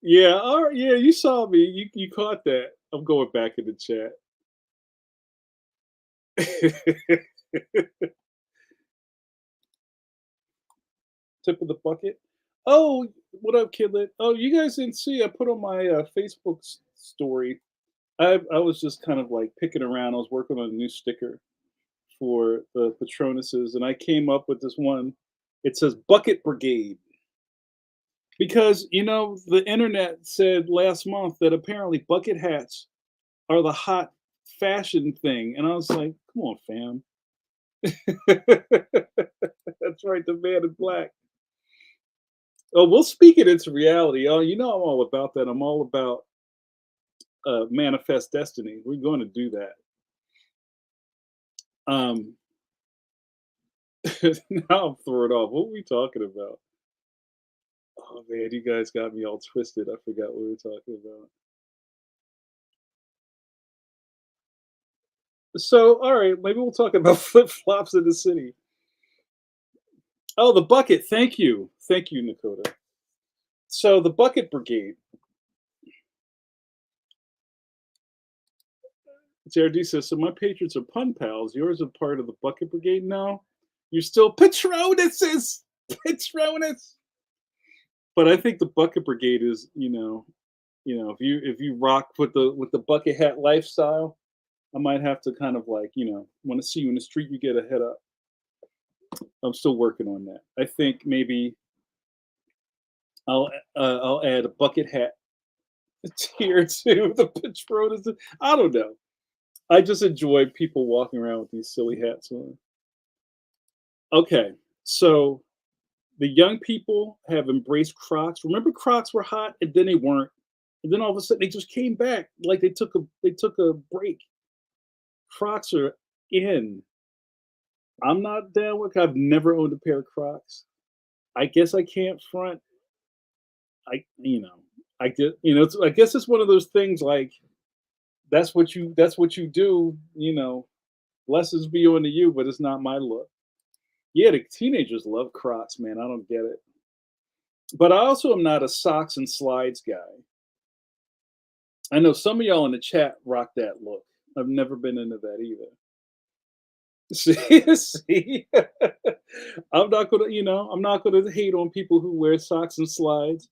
Yeah, all right, yeah, you saw me. You caught that. I'm going back in the chat. Tip of the bucket. Oh, what up, Kidlet? Oh, you guys didn't see? I put on my Facebook story. I was just kind of like picking around. I was working on a new sticker for the Patronuses, and I came up with this one. It says Bucket Brigade. Because, the internet said last month that apparently bucket hats are the hot fashion thing. And I was like, come on, fam. That's right, the man in black. Oh, we'll speak it into reality. Oh, I'm all about that. I'm all about manifest destiny. We're going to do that. Now I'm throwing off. What were we talking about? Oh man, you guys got me all twisted. I forgot what we were talking about. So, all right, maybe we'll talk about flip flops in the city. Oh, the bucket. Thank you, Nakota. So the bucket brigade. JRD says, so my patrons are pun pals. Yours are part of the bucket brigade now. You're still Patronuses, Patronus. But I think the bucket brigade is, if you rock with the bucket hat lifestyle, I might have to kind of like, want to see you in the street, you get a head up. I'm still working on that. I think maybe I'll add a bucket hat tier to the Patronus. I don't know. I just enjoy people walking around with these silly hats on. Okay, so the young people have embraced Crocs. Remember, Crocs were hot, and then they weren't, and then all of a sudden they just came back like they took a break. Crocs are in. I'm not down with. I've never owned a pair of Crocs. I guess I can't front. I get, I guess it's one of those things like that's what you do. Blessings be on to you, but it's not my look. Yeah, the teenagers love Crocs, man. I don't get it. But I also am not a socks and slides guy. I know some of y'all in the chat rock that look. I've never been into that either. See, I'm not gonna hate on people who wear socks and slides.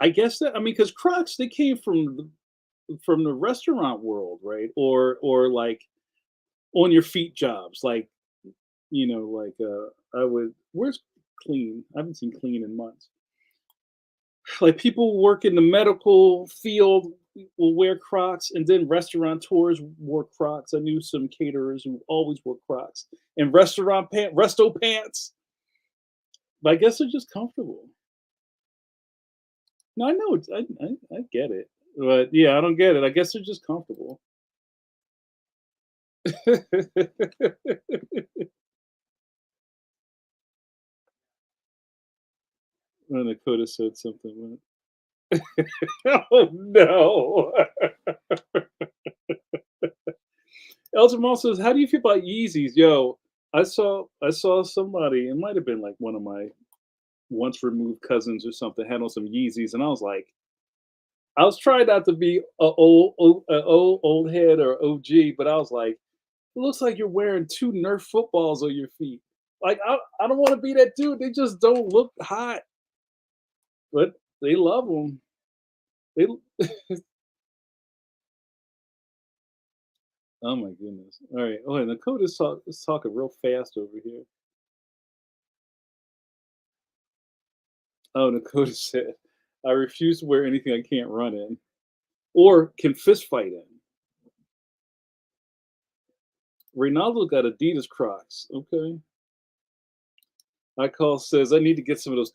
I guess because Crocs they came from the restaurant world, right? Or like on your feet jobs, like I would. Where's Clean? I haven't seen Clean in months. Like people work in the medical field will wear Crocs, and then restaurateurs wore Crocs. I knew some caterers who always wore Crocs and resto pants. But I guess they're just comfortable. No, I know. I get it. But yeah, I don't get it. I guess they're just comfortable. When Dakota said something. Oh no. Elton Mall says, "How do you feel about Yeezys?" Yo, I saw somebody. It might have been like one of my once removed cousins or something had on some Yeezys, and I was like, I was trying not to be a old head or OG, but I was like, it looks like you're wearing two Nerf footballs on your feet. Like I don't want to be that dude. They just don't look hot, but they love them. They, oh my goodness. All right. Oh, and is talking real fast over here. Oh, Dakota said, I refuse to wear anything I can't run in or can fist fight in. Ronaldo got Adidas Crocs. Okay. Call says I need to get some of those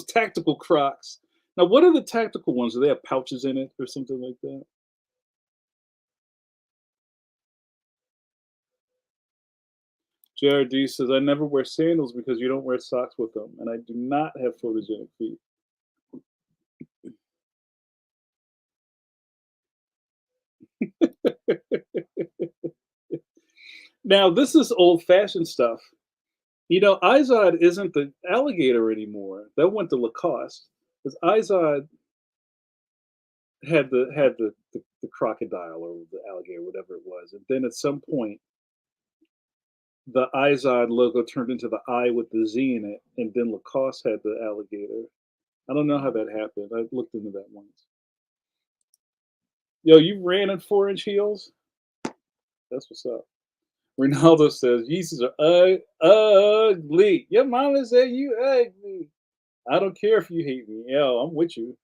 tactical Crocs. Now, what are the tactical ones? Do they have pouches in it or something like that? JRD says I never wear sandals because you don't wear socks with them, and I do not have photogenic feet. Now, this is old fashioned stuff. Izod isn't the alligator anymore. That went to Lacoste because Izod had the crocodile or the alligator, whatever it was, and then at some point the Izod logo turned into the eye with the Z in it, and then Lacoste had the alligator. I don't know how that happened. I looked into that once. Yo, you ran in 4-inch heels? That's what's up. Ronaldo says Yeezys are ugly. Your mama said you ugly. I don't care if you hate me. Yo, I'm with you.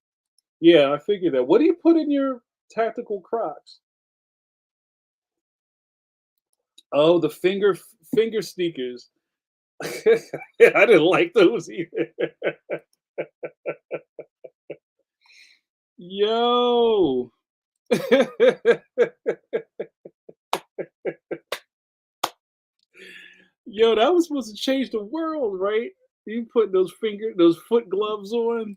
Yeah, I figured that. What do you put in your tactical Crocs? Oh, the finger sneakers. I didn't like those either. Yo. Yo, that was supposed to change the world, right? You put those foot gloves on.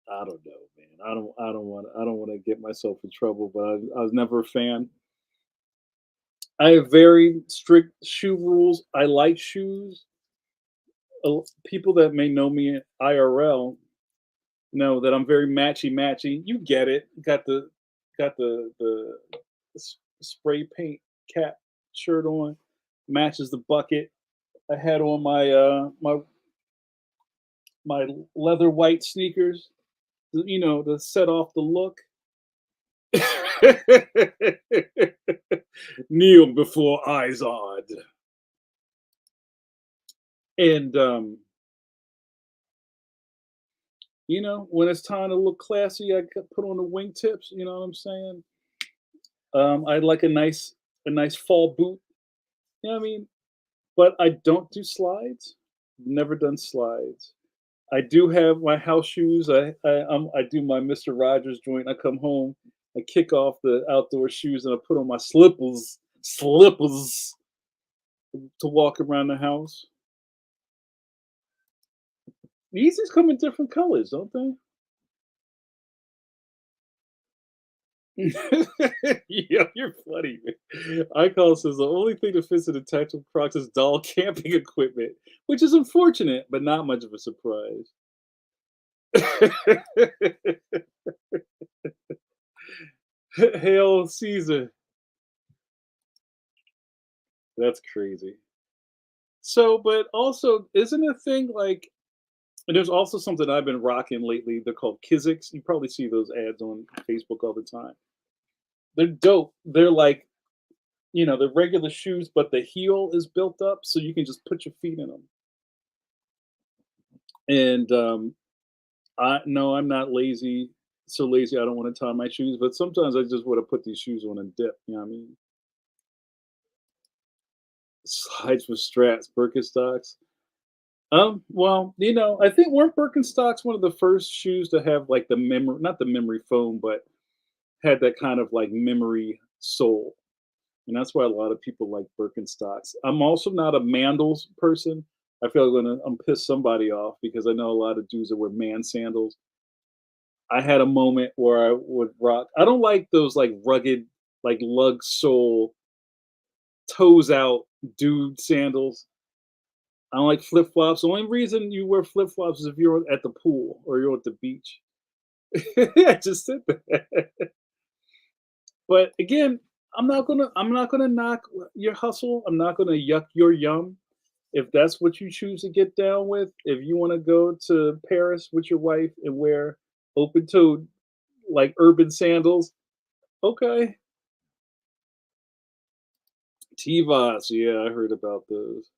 I don't know, man. I don't want to get myself in trouble, but I was never a fan. I have very strict shoe rules. I like shoes. People that may know me IRL know that I'm very matchy matchy. You get it. Got the spray paint cap shirt on, matches the bucket. I had on my leather white sneakers, to set off the look. Kneel before Izod. And when it's time to look classy, I put on the wingtips. You know what I'm saying? I like a nice fall boot. You know what I mean? But I don't do slides. Never done slides. I do have my house shoes. I do my Mister Rogers joint. I come home, I kick off the outdoor shoes, and I put on my slippers to walk around the house. Yeezys come in different colors, don't they? Yeah, you're funny, man. Icon says the only thing that fits in the tactical Crocs is doll camping equipment, which is unfortunate, but not much of a surprise. Hail Caesar. That's crazy. So, but also, isn't a thing like, and there's also something I've been rocking lately. They're called Kizik's. You probably see those ads on Facebook all the time. They're dope. They're like, the regular shoes, but the heel is built up so you can just put your feet in them. And I no, I'm not lazy. So lazy I don't want to tie my shoes, but sometimes I just want to put these shoes on and dip. You know what I mean? Slides with straps, Birkenstocks. Well, I think weren't Birkenstocks one of the first shoes to have like the memory, not the memory foam, but had that kind of like memory sole. And that's why a lot of people like Birkenstocks. I'm also not a Mandals person. I feel like I'm piss somebody off because I know a lot of dudes that wear man sandals. I had a moment where I would rock. I don't like those like rugged, like lug sole, toes out dude sandals. I don't like flip flops. The only reason you wear flip flops is if you're at the pool or you're at the beach. I just said that. But again, I'm not gonna knock your hustle. I'm not gonna yuck your yum. If that's what you choose to get down with, if you want to go to Paris with your wife and wear open toed like urban sandals, okay. Tevas, yeah, I heard about those.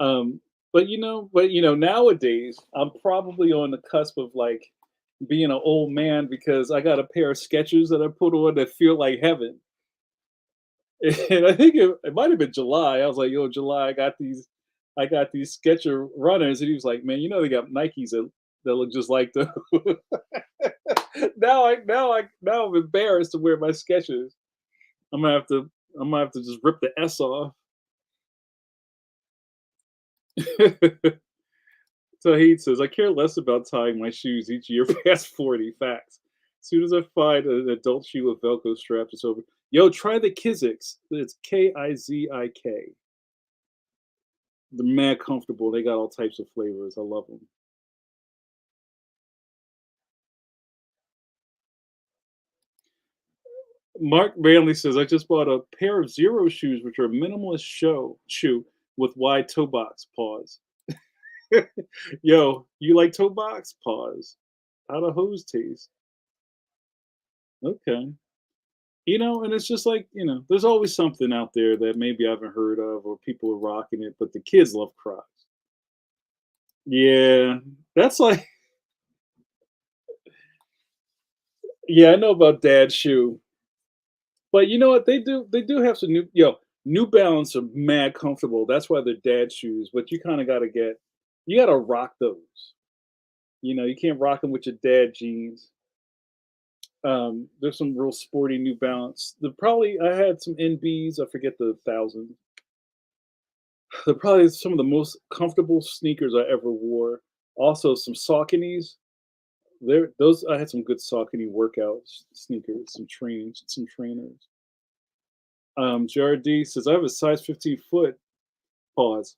um, but nowadays I'm probably on the cusp of like being an old man because I got a pair of Skechers that I put on that feel like heaven. And I think it might have been July. I was like, "Yo, July, I got these Sketcher runners," and he was like, "Man, they got Nikes that look just like those." Now I'm embarrassed to wear my Skechers. I'm gonna have to I'm gonna have to just rip the S off. So he says, "I care less about tying my shoes each year past 40. Facts. As soon as I find an adult shoe with Velcro straps, it's over." Yo, try the Kizik's. It's Kizik. They're mad comfortable. They got all types of flavors. I love them. Mark Manley says, "I just bought a pair of Zero shoes, which are a minimalist shoe with wide toe box." Pause. Yo, you like toe box? Pause. How the hose taste? Okay. And it's just like, there's always something out there that maybe I haven't heard of or people are rocking it, but the kids love Crocs. Yeah. That's like, yeah, I know about Dad's shoe. But you know what? They do have some New Balance are mad comfortable. That's why they're dad shoes, but you kinda gotta rock those. You can't rock them with your dad jeans. There's some real sporty New Balance. I had some NBs, I forget the 1,000. They're probably some of the most comfortable sneakers I ever wore. Also, some Sauconys. I had some good Saucony workout sneakers, some trainers. JRD says, "I have a size 15 foot." Pause.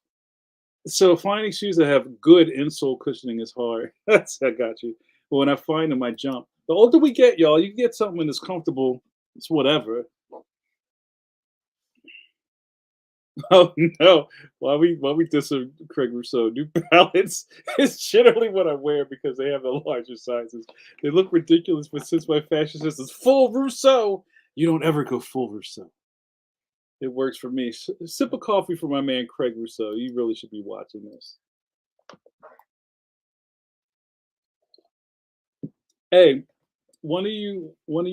So finding shoes that have good insole cushioning is hard. I got you. But when I find them, I jump. The older we get, y'all, you get something that's comfortable. It's whatever. Oh no! Why we dissing Craig Rousseau? New Balance is generally what I wear because they have the larger sizes. They look ridiculous, but since my fashion sense is full Rousseau, you don't ever go full Rousseau. It works for me. Sip of coffee for my man Craig Rousseau. You really should be watching this. Hey, one of you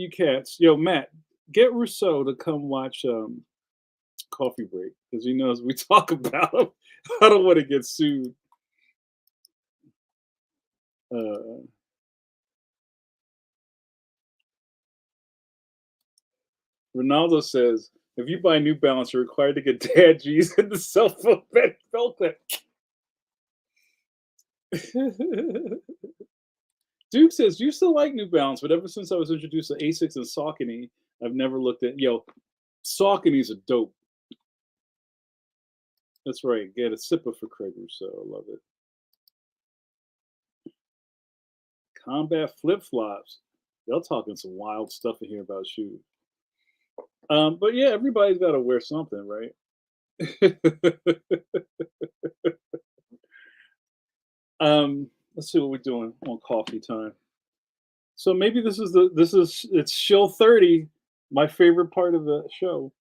cats, yo, Matt, get Rousseau to come watch Coffee Break because he knows we talk about him. I don't want to get sued. Uh, Ronaldo says, if you buy New Balance, you're required to get dad G's in the cell phone velvet. Duke says, you still like New Balance, but ever since I was introduced to Asics and Saucony, I've never looked at, Saucony's are dope. That's right. Get a sipper for Craig Rousseau. I love it. Combat flip flops. Y'all talking some wild stuff in here about shoes. But yeah, everybody's got to wear something, right? Let's see what we're doing on coffee time. So maybe it's shill 30, my favorite part of the show.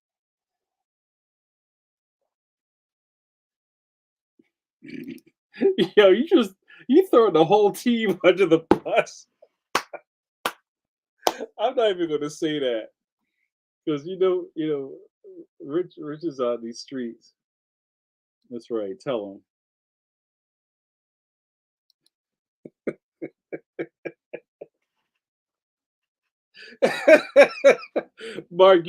Yo, you throwing the whole team under the bus. I'm not even gonna say that because Rich is on these streets. That's right. Tell them. Mark,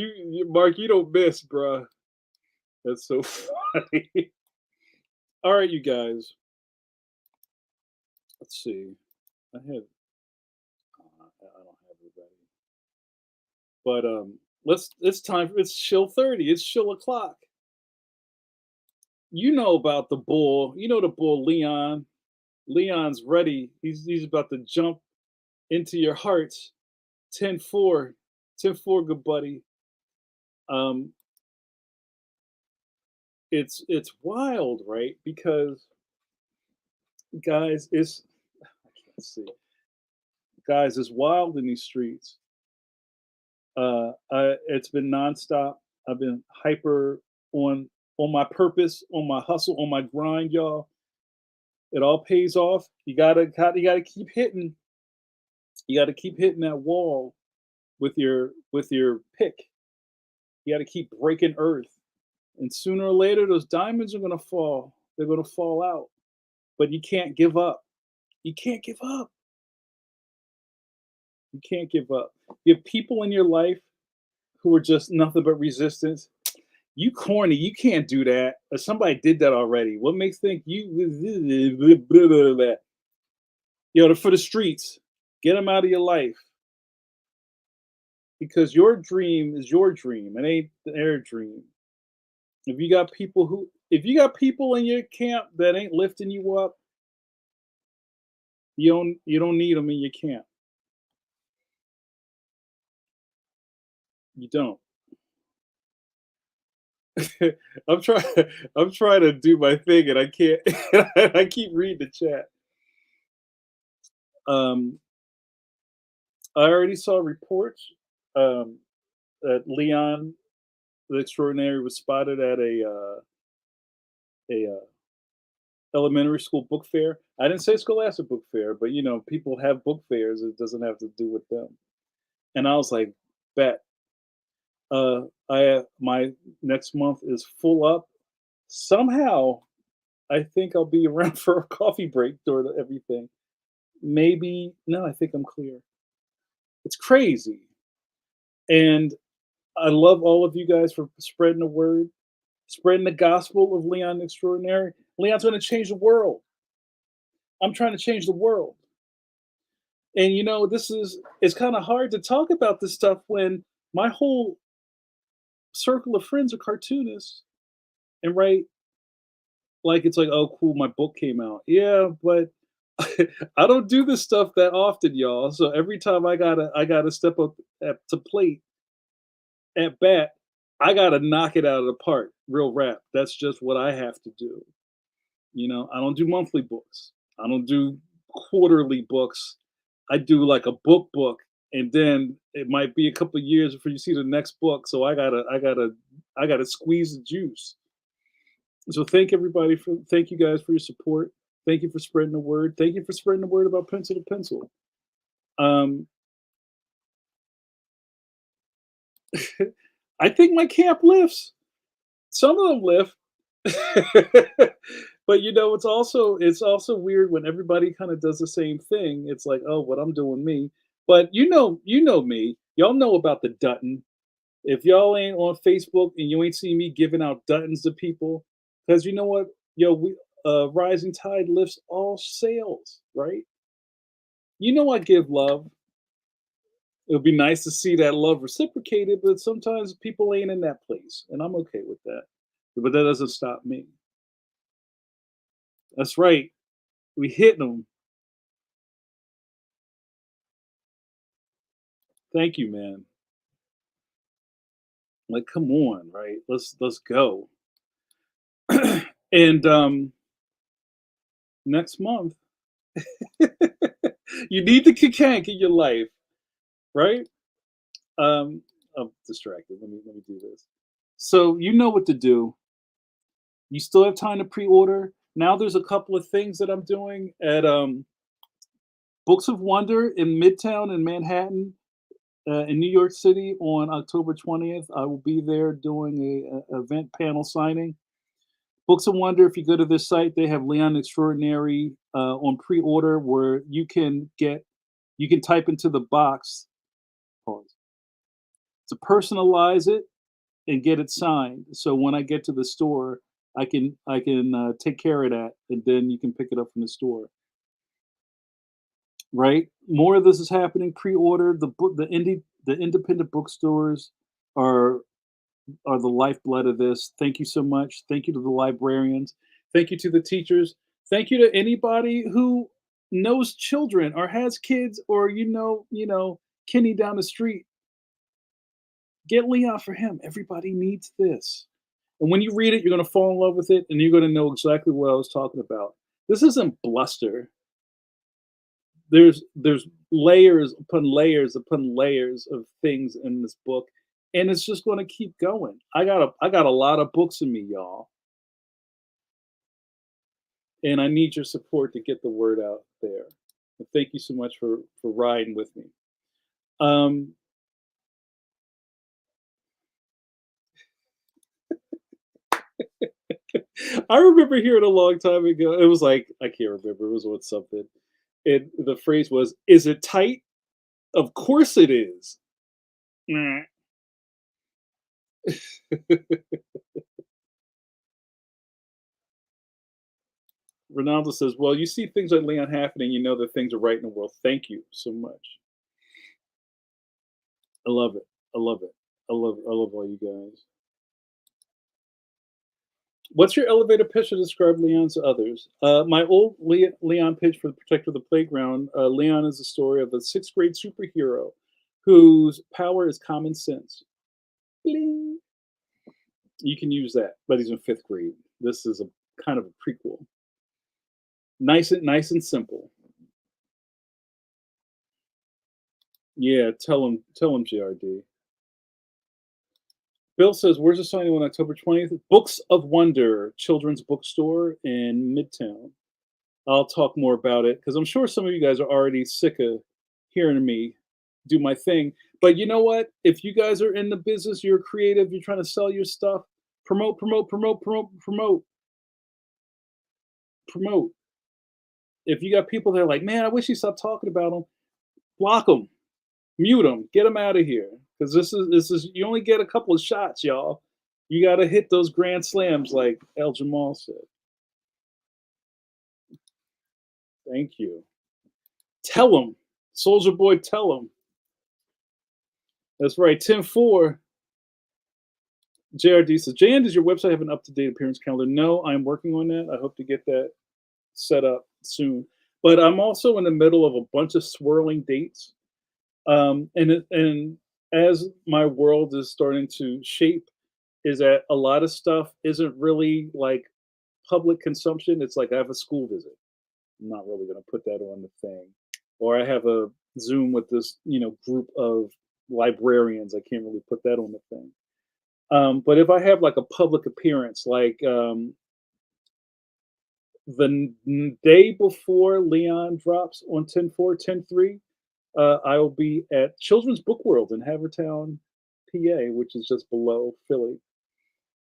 Mark, you don't miss, bruh. That's so funny. All right, you guys. Let's see. I have. I don't have it ready. But let's. It's time. It's chill 30. It's chill o'clock. You know about the bull. You know the bull Leon. Leon's ready. He's about to jump into your hearts. 10-4. 10-4, good buddy. Um, it's wild, right? Because guys, it's I can't see. Guys, it's wild in these streets. It's been nonstop. I've been hyper on on my purpose, on my hustle, on my grind, y'all. It all pays off. You gotta keep hitting. You gotta keep hitting that wall with your pick. You gotta keep breaking earth. And sooner or later those diamonds are gonna fall. They're gonna fall out. But you can't give up. You can't give up. You can't give up. You have people in your life who are just nothing but resistance. You corny. You can't do that. Or somebody did that already. What makes think you for the streets? Get them out of your life because your dream is your dream. It ain't their dream. If you got people in your camp that ain't lifting you up, you don't need them in your camp. You don't. I'm trying. I'm trying to do my thing, and I can't. I keep reading the chat. Um, I already saw reports that Leon the Extraordinary was spotted at a elementary school book fair. I didn't say Scholastic book fair, but people have book fairs. It doesn't have to do with them. And I was like, bet. I have, my next month is full up. Somehow, I think I'll be around for a coffee break during everything. Maybe no, I think I'm clear. It's crazy, and I love all of you guys for spreading the word, spreading the gospel of Leon the Extraordinary. Leon's going to change the world. I'm trying to change the world, and this is it's kind of hard to talk about this stuff when my whole circle of friends are cartoonists and write like it's like, oh, cool, my book came out. Yeah, but I don't do this stuff that often, y'all. So every time I gotta step up to plate at bat, I gotta knock it out of the park. Real rap. That's just what I have to do. I don't do monthly books. I don't do quarterly books. I do like a book, and then it might be a couple of years before you see the next book. So I gotta squeeze the juice. So thank you guys for your support. Thank you for spreading the word. Thank you for spreading the word about pencil to pencil. Um, I think my camp lifts. Some of them lift. But it's also weird when everybody kind of does the same thing. It's like, oh, what I'm doing me. But you know me. Y'all know about the Dutton. If y'all ain't on Facebook and you ain't seen me giving out Duttons to people, because you know what, we rising tide lifts all sails, right? I give love. It would be nice to see that love reciprocated, but sometimes people ain't in that place, and I'm okay with that. But that doesn't stop me. That's right. We hitting them. Thank you, man. Like, come on, right? Let's go. And next month, you need the kikank in your life, right? Um, I'm distracted. Let me do this. So you know what to do. You still have time to pre-order. Now there's a couple of things that I'm doing at Books of Wonder in Midtown in Manhattan, in New York City on October 20th. I will be there doing a event panel signing. Books of Wonder, if you go to this site, they have Leon Extraordinary on pre-order where you can type into the box pause, to personalize it and get it signed. So when I get to the store, I can take care of that, and then you can pick it up from the store. Right? More of this is happening. Pre-order the independent bookstores are are the lifeblood of this. Thank you so much. Thank you to the librarians. Thank you to the teachers. Thank you to anybody who knows children or has kids or Kenny down the street. Get Leon for him. Everybody needs this. And when you read it, you're going to fall in love with it and you're going to know exactly what I was talking about. This isn't bluster. There's layers upon layers upon layers of things in this book, and it's just going to keep going. I got a lot of books in me, y'all, and I need your support to get the word out there. And thank you so much for riding with me. Um, I remember hearing a long time ago. It was like I can't remember. It was with something. And the phrase was, "Is it tight? Of course it is." Nah. Ronaldo says, "Well, you see things like Leon happening, you know that things are right in the world. Thank you so much. I love it. I love it. I love all you guys." What's your elevator pitch to describe Leon to others? My old Leon pitch for the Protector of the Playground. Leon is the story of a sixth grade superhero whose power is common sense. Bling. You can use that, but he's in fifth grade. This is a kind of a prequel. Nice and simple. Yeah, tell him, JRD. Bill says, "Where's the signing on October 20th?" Books of Wonder Children's Bookstore in Midtown. I'll talk more about it because I'm sure some of you guys are already sick of hearing me do my thing. But you know what? If you guys are in the business, you're creative, you're trying to sell your stuff, promote, promote, promote, promote, promote, promote. If you got people that are like, man, I wish you stopped talking about them, block them, mute them, get them out of here. Because this is you only get a couple of shots, y'all. You got to hit those grand slams, like El Jamal said. Thank you. Tell them, Soldier Boy. Tell them. That's right. 10-4. JRD says, "Jan, does your website have an up-to-date appearance calendar?" No, I'm working on that. I hope to get that set up soon. But I'm also in the middle of a bunch of swirling dates. And as my world is starting to shape, is that a lot of stuff isn't really like public consumption. It's like I have a school visit. I'm not really going to put that on the thing. Or I have a Zoom with this, group of librarians. I can't really put that on the thing. But if I have like a public appearance, like the day before Leon drops on 10-4, 10-3, I will be at Children's Book World in Havertown, PA, which is just below Philly,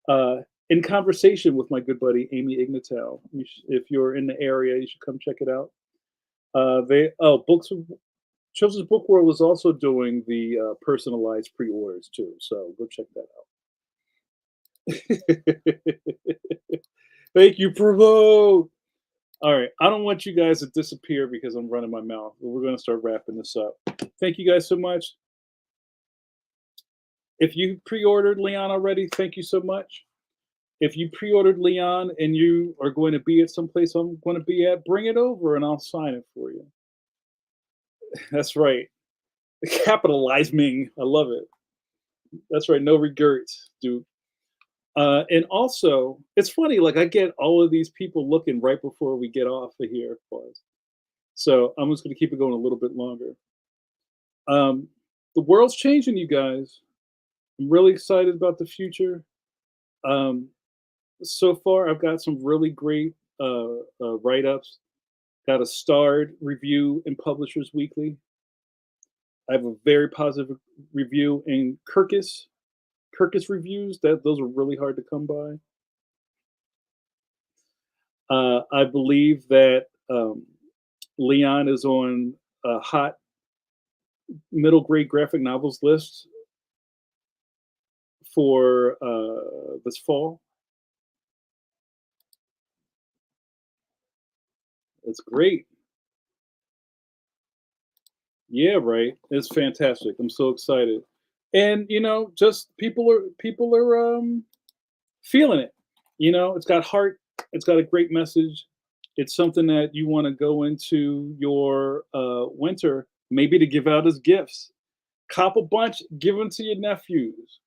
uh, in conversation with my good buddy Amy Ignatow. If you're in the area, you should come check it out. Children's Book World is also doing the personalized pre-orders too, so go check that out. Thank you, Provo. All right, I don't want you guys to disappear because I'm running my mouth. But we're going to start wrapping this up. Thank you guys so much. If you pre-ordered Leon already, thank you so much. If you pre-ordered Leon and you are going to be at some place I'm going to be at, bring it over and I'll sign it for you. That's right. Capitalizing. I love it. That's right. No regrets, dude. And also, it's funny. Like I get all of these people looking right before we get off of here, Buzz. So I'm just going to keep it going a little bit longer. The world's changing, you guys. I'm really excited about the future. Um, so far, I've got some really great write ups. Got a starred review in Publishers Weekly. I have a very positive review in Kirkus reviews. Those are really hard to come by. I believe that Leon is on a hot middle grade graphic novels list for this fall. It's great. Yeah, right. It's fantastic. I'm so excited. And just people are feeling it. It's got heart. It's got a great message. It's something that you want to go into your winter, maybe to give out as gifts. Cop a bunch, give them to your nephews.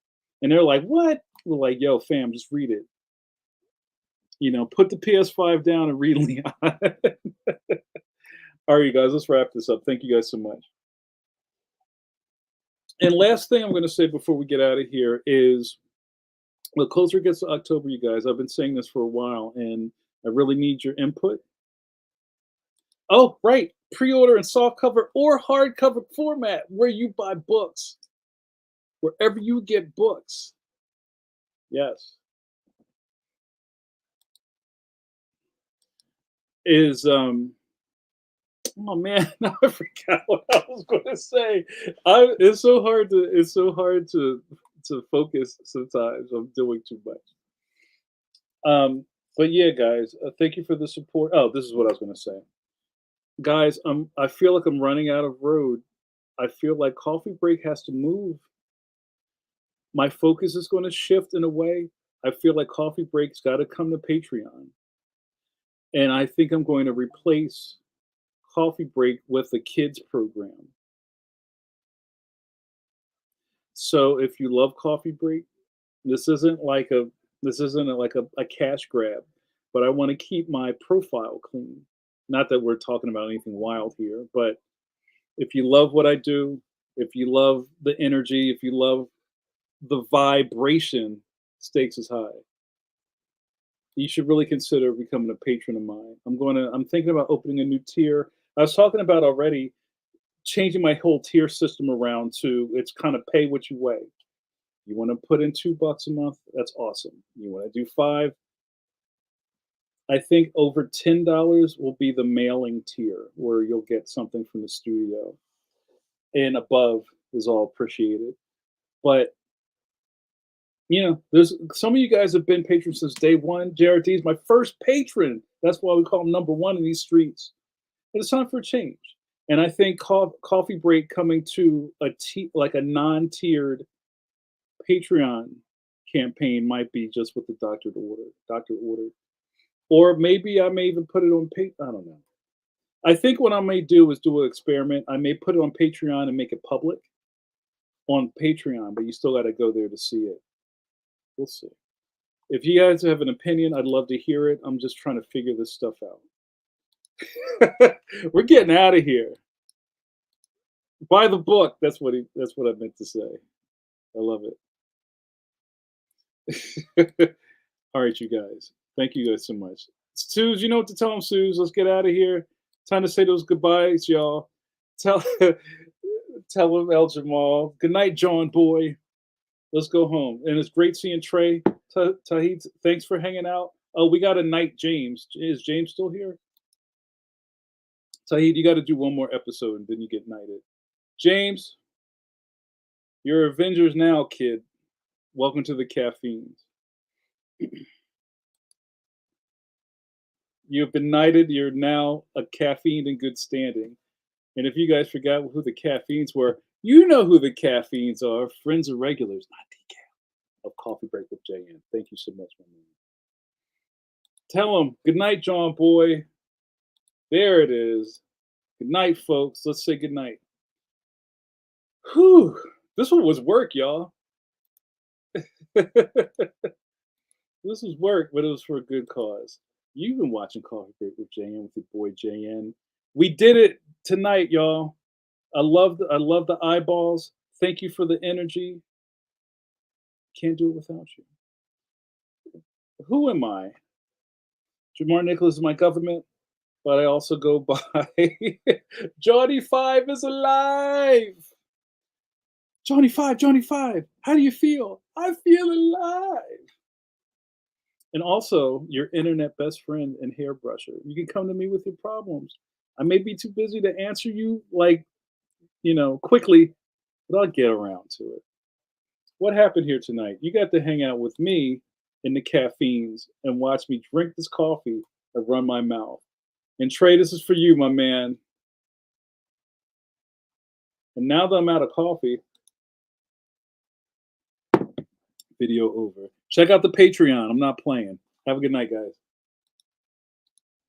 And they're like, what? We're like, yo, fam, just read it. Put the PS5 down and read Leon. All right, you guys, let's wrap this up. Thank you guys so much. And last thing I'm going to say before we get out of here is the closer it gets to October, you guys, I've been saying this for a while, and I really need your input. Oh, right. Pre-order in softcover or hardcover format where you buy books. Wherever you get books. Yes. Is oh man, now I forgot what I was gonna say. It's so hard to focus sometimes. I'm doing too much. But yeah, guys, thank you for the support. Oh, this is what I was gonna say. Guys, I feel like I'm running out of road. I feel like Coffee Break has to move. My focus is going to shift in a way. I feel like Coffee Break's got to come to Patreon. And I think I'm going to replace Coffee Break with a kids program. So if you love Coffee Break, this isn't like a cash grab, but I want to keep my profile clean. Not that we're talking about anything wild here, but if you love what I do, if you love the energy, if you love the vibration, stakes is high. You should really consider becoming a patron of mine. I'm thinking about opening a new tier. I was talking about already changing my whole tier system around to it's kind of pay what you weigh. You want to put in $2 a month? That's awesome. You want to do five? I think over $10 will be the mailing tier where you'll get something from the studio, and above is all appreciated. But there's some of you guys have been patrons since day one. JRD is my first patron. That's why we call him number one in these streets. But it's time for a change. And I think Coffee Break coming to like a non-tiered Patreon campaign might be just what the doctor ordered. Or maybe I may even put it on I don't know. I think what I may do is do an experiment. I may put it on Patreon and make it public on Patreon, but you still got to go there to see it. We'll see. If you guys have an opinion, I'd love to hear it. I'm just trying to figure this stuff out. We're getting out of here. Buy the book. That's what I meant to say. I love it. All right, you guys. Thank you guys so much. Suze, you know what to tell them, Suze. Let's get out of here. Time to say those goodbyes, y'all. Tell tell them El Jamal. Good night, John Boy. Let's go home. And it's great seeing Trey. Tahid, thanks for hanging out. Oh, we got a night James. Is James still here? Tahid, you got to do one more episode and then you get knighted. James, you're Avengers now, kid. Welcome to the caffeines. You've been knighted. You're now a caffeine in good standing. And if you guys forgot who the caffeines were, you know who the caffeines are. Friends and regulars, not decaf, of Coffee Break with JN. Thank you so much, my man. Tell them, good night, John Boy. There it is. Good night, folks. Let's say good night. Whew. This one was work, y'all. This was work, but it was for a good cause. You've been watching Coffee Break with JN with your boy JN. We did it tonight, y'all. I love the eyeballs. Thank you for the energy. Can't do it without you. Who am I? Jamar Nicholas is my government, but I also go by Johnny Five is alive. Johnny Five, how do you feel? I feel alive. And also your internet best friend and hairbrusher. You can come to me with your problems. I may be too busy to answer you like, quickly, but I'll get around to it. What happened here tonight? You got to hang out with me in the caffeines and watch me drink this coffee and run my mouth. And Trey, this is for you, my man. And now that I'm out of coffee, video over. Check out the Patreon. I'm not playing. Have a good night, guys.